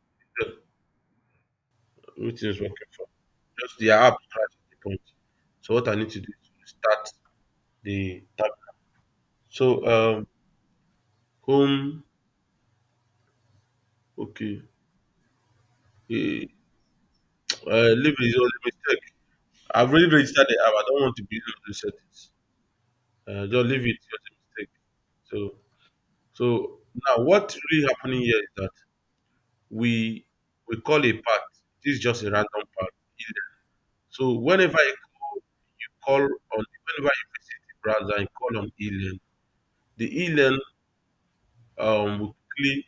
A: everything is working for just the app tries at the point. So what I need to do is to start the tab. So home okay. Eh, leave it was a mistake. I've already registered the app. I don't want to be able to reset it. Just leave it. It's just a mistake. So so now what really happening here is that we we call a part. This is just a random part. So whenever you call on whenever you visit the browser and call on alien, the alien will quickly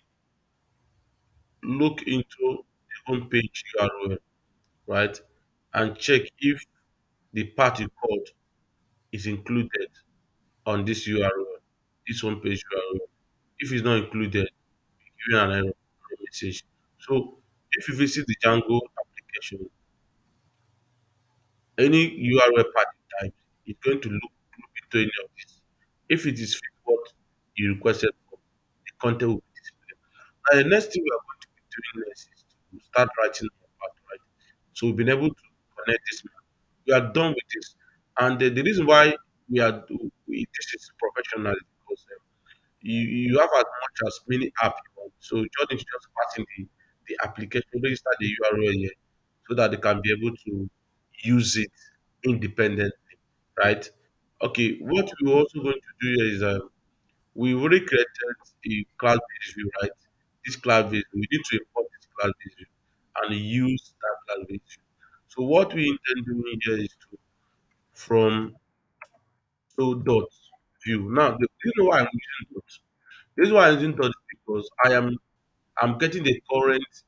A: look into the homepage URL, right? And check if the part you called is included on this URL, this homepage URL. If it's not included, give you an error message. So if you visit the Django application, any URL part you type, it's going to look into any of this. If it is fake you requested for, the content will be displayed. Now, the next thing we are going to be doing next is to start writing our part, right? So we've been able to connect this. We are done with this, and the reason why this is professional is because you have as much as many apps you want. So Jordan is just passing the application, register the URL here, so that they can be able to use it independently, right? Okay, what we're also going to do here is we already created a class-based view, right? This class-based view, we need to import this class-based view and use that class-based view. So what we intend doing here is to from dot view. Now, do you know why I'm using dot? This is why I'm using dot is because I'm getting the current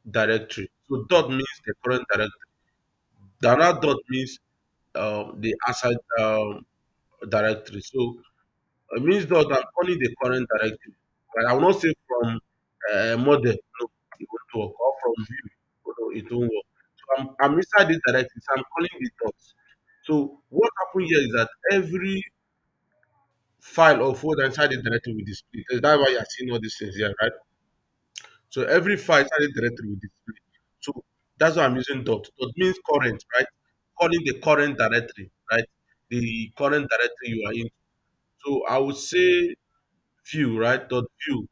A: directory. So dot means the current directory. The another dot means the aside directory. So it means dot I'm calling the current directory. But I will not say from model. No, it won't work. Or from view. No, it won't work. So I'm inside this directory. So I'm calling the dots. So what happened here is that every file or folder inside the directory will display. That's why you're seeing all these things here, right? So every file inside the directory will display. So that's why I'm using dot. Dot means current, right? Calling the current directory, right? The current directory you are in. So I would say view, right? Dot view.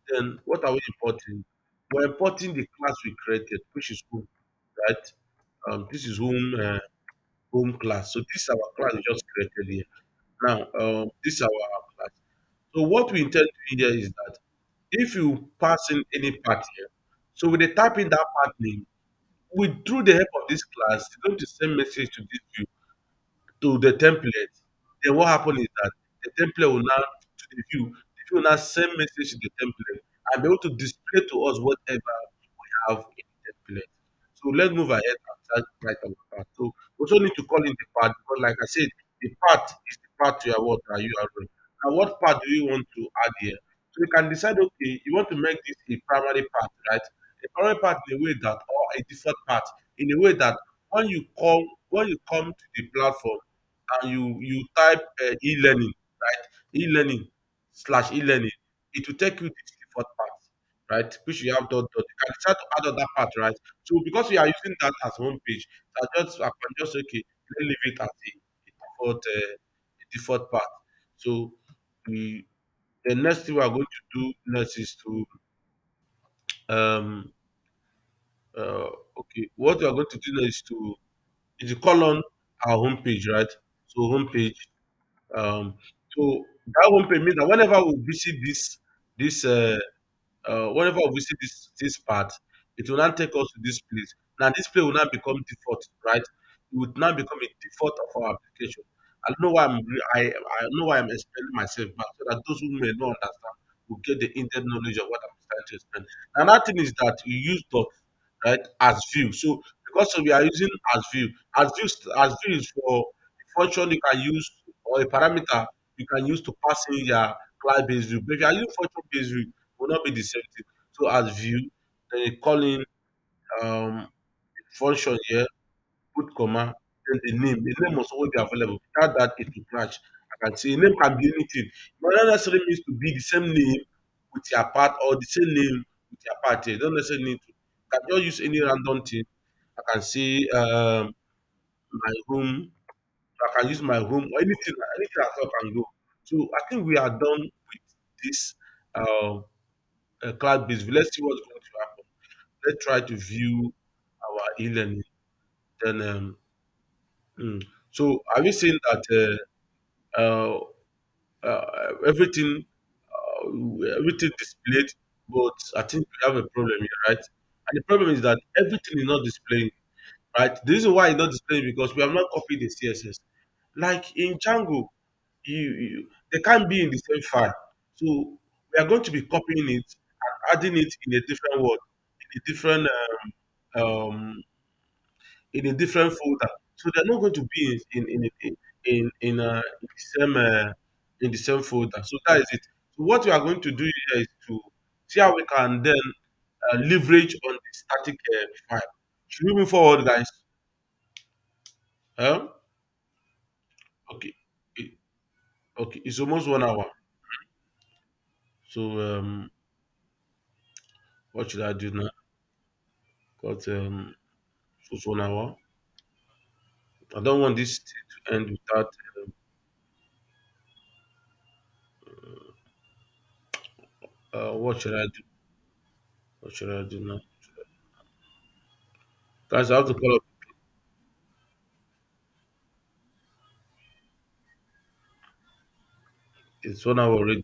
A: Then what are we importing? We're importing the class we created, which is home, right? This is home class. So this is our class we just created here. Now, this is our class. So what we intend to do here is that if you pass in any part here, so when they type in that part name, with through the help of this class, it's going to send message to this view to the template. Then what happens is that the template will now to the view will now send message to the template and be able to display to us whatever we have in the template. So let's move ahead and start write our part. So we also need to call in the part because like I said, the part is the part to your what are you are doing. Now what part do you want to add here? So you can decide, okay, you want to make this a primary part, right? A primary part in a way that or a default part in a way that when you come to the platform and you type e-learning, right? E-learning slash e-learning, it will take you to the default part, right? Which you have dot dot. You can decide to add other part, right? So because we are using that as home page, so I can just say, okay, let's leave it as a default part. So we the next thing we are going to do next is to um uh what we are going to do next is to call on our home page, right? So home page. So that home page means that whenever we visit this whenever we visit this part, it will now take us to this place. Now this place will now become default, right? It would now become a default of our application. I don't know why I know why I'm explaining myself, but so that those who may not understand will get the in-depth knowledge of what I'm trying to explain. Another thing is that we use dot right as view. So because we are using as view is for a function you can use or a parameter you can use to pass in your class based view. But if you are using function based view, it will not be the same thing. So as view, then you call in um function here, put comma, then the name. The name must always be available. Without that, it will crash. I can say a name can be anything. It not necessarily means to be the same name with your part or the same name with your part here. You don't necessarily need to. You can just use any random thing. I can say my room. I can use my room or anything at all can go. So I think we are done with this cloud-based view. Let's see what's going to happen. Let's try to view our e-learning. Then, so have you seen that everything everything displayed? But I think we have a problem here, right? And the problem is that everything is not displaying, right? The reason why it's not displaying because we have not copied the CSS. Like in Django, they can't be in the same file. So we are going to be copying it and adding it in a different word, in a different folder. So they're not going to be in the same folder. So that is it. So what we are going to do here is to see how we can then leverage on the static file. Should we move forward, guys? Um, okay. Okay, it's almost 1 hour. So what should I do now? Got just 1 hour. I don't want this thing to end without. What should I do? What should I do now? Guys, I have to call up. It's 1 hour already.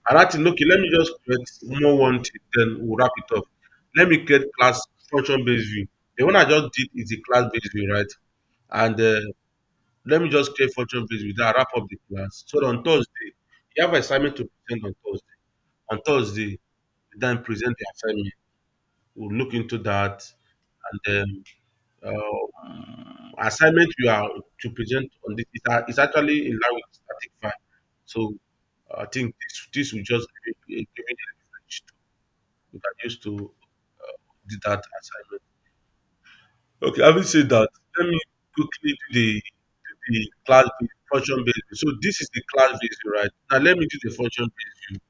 A: And I think, okay, let me just create more one thing, then we'll wrap it up. Let me create class function based view. The one I just did is a class based view, right? And let me just create function based view. Then I wrap up the class. So on Thursday, you have assignment to present on Thursday. On Thursday, then present the assignment. We'll look into that, and then assignment you are to present on this is actually in line with static file. So I think this will just give me the leverage to you can use to do that assignment. Okay, having said that, let me quickly do the class function based. So this is the class based, right? Now let me do the function based view.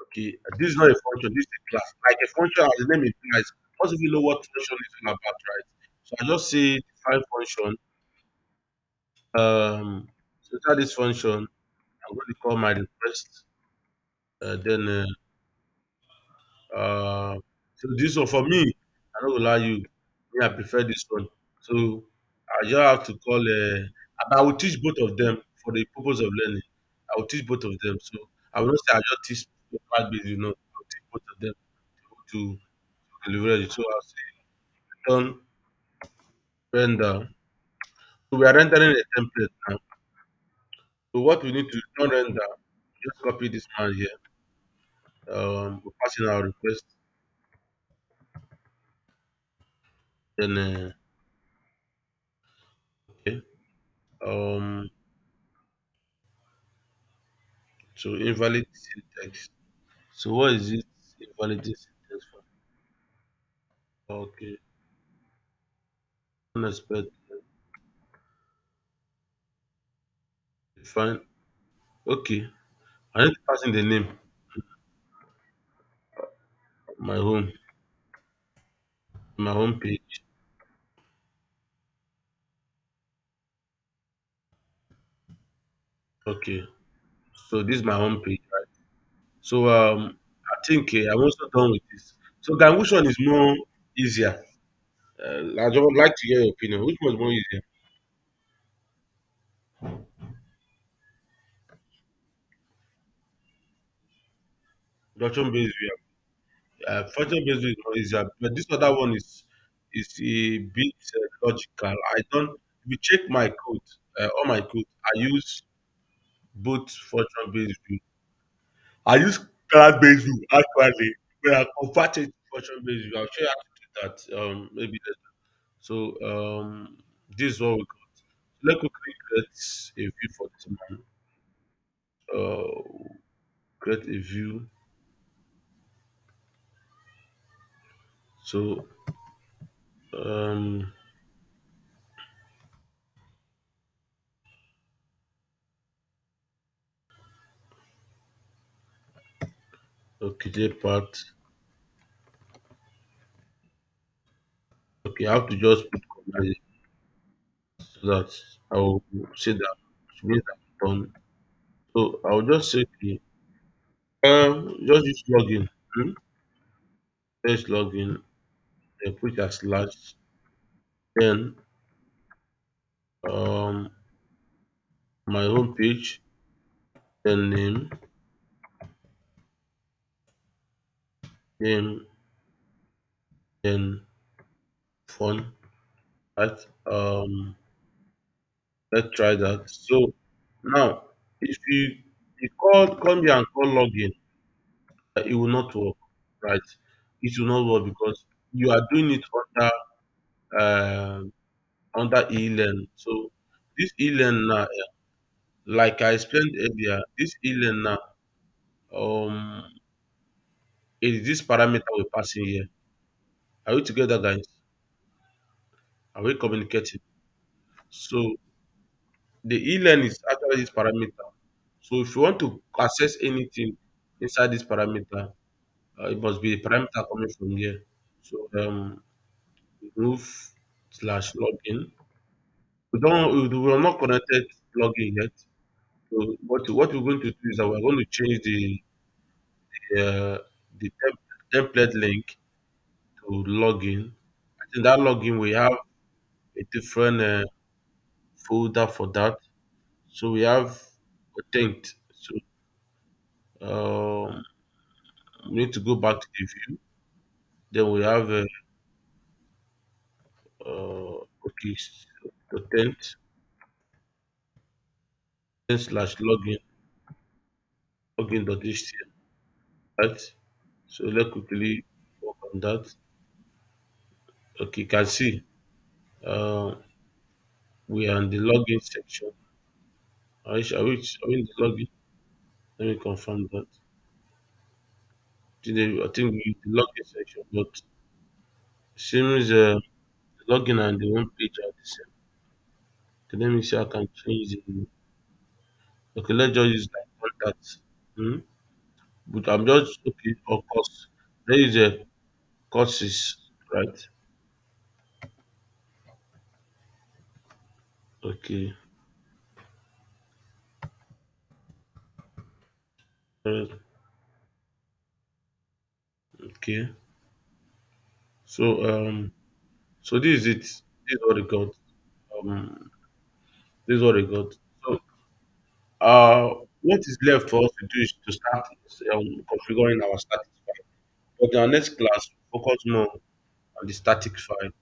A: Okay, this is not a function, this is a class. Like a function, as the name implies, once you know what function is all about, right? So I just say define function. So inside this function, I'm going to call my request. Then so this one for me, I don't lie you. Me, I prefer this one. So I just have to call. But I will teach both of them for the purpose of learning. I will teach both of them. So I will not say I just teach the part base. I will teach both of them to deliver it. So I'll say return render. So we are rendering a template now. So what we need to return render, just copy this man here. We pass in our request. Then okay. Um, so invalid syntax. So what is it invalidating syntax for? Okay, unexpected. Fine. Okay, I need to pass in the name. My home, my home page. Okay, so this is my home page, right? So I think I'm also done with this. So then, which one is more easier? I would like to hear your opinion. Which one is more easier? Function based view. Function based view is more easier, but this other one is a bit logical. I don't. If you check my code, all my code, I use both function based view. I use class based view actually. When I convert it to function based view, I'll show you how to do that. Maybe later. So this is what we got. Let's quickly create a view for this man. Uh, create a view. So um, okay, the part. Okay, I have to just put command so that I will say that it means I'm done. So I'll just say okay, just use login. Just login. Then put a slash. Then um my home page. Then name, then phone. Right. Let's try that. So now, if you come here and call login, it will not work, right? It will not work because you are doing it uh, under e-learn. So this e-learn now, like I explained earlier, this e-learn now, um, it is this parameter we're passing here. Are we together, guys? Are we communicating? So the e-learn is actually this parameter. So if you want to access anything, inside this parameter, it must be a parameter coming from here. So remove slash login. We are not connected login yet. So what we're going to do is that we're going to change uh, the template link to login. I think that login we have a different folder for that. So we have attempt. So we need to go back to the view. Then we have okay, so slash login.html, right? So let's quickly work on that. Okay, you can see uh, we are in the login section. Are we in the login? Let me confirm that. Today, I think we the login section, but seems the login and the home page are the same. Okay, let me see. I can change the. Okay, let's just use like contacts. Hmm? But I'm just okay. Of course, there is a courses, right? Okay. Uh, okay. So so this is it. This is what I got. Um, this is what I got. So what is left for us to do is to start configuring our static file. But in our next class, focus more on the static file.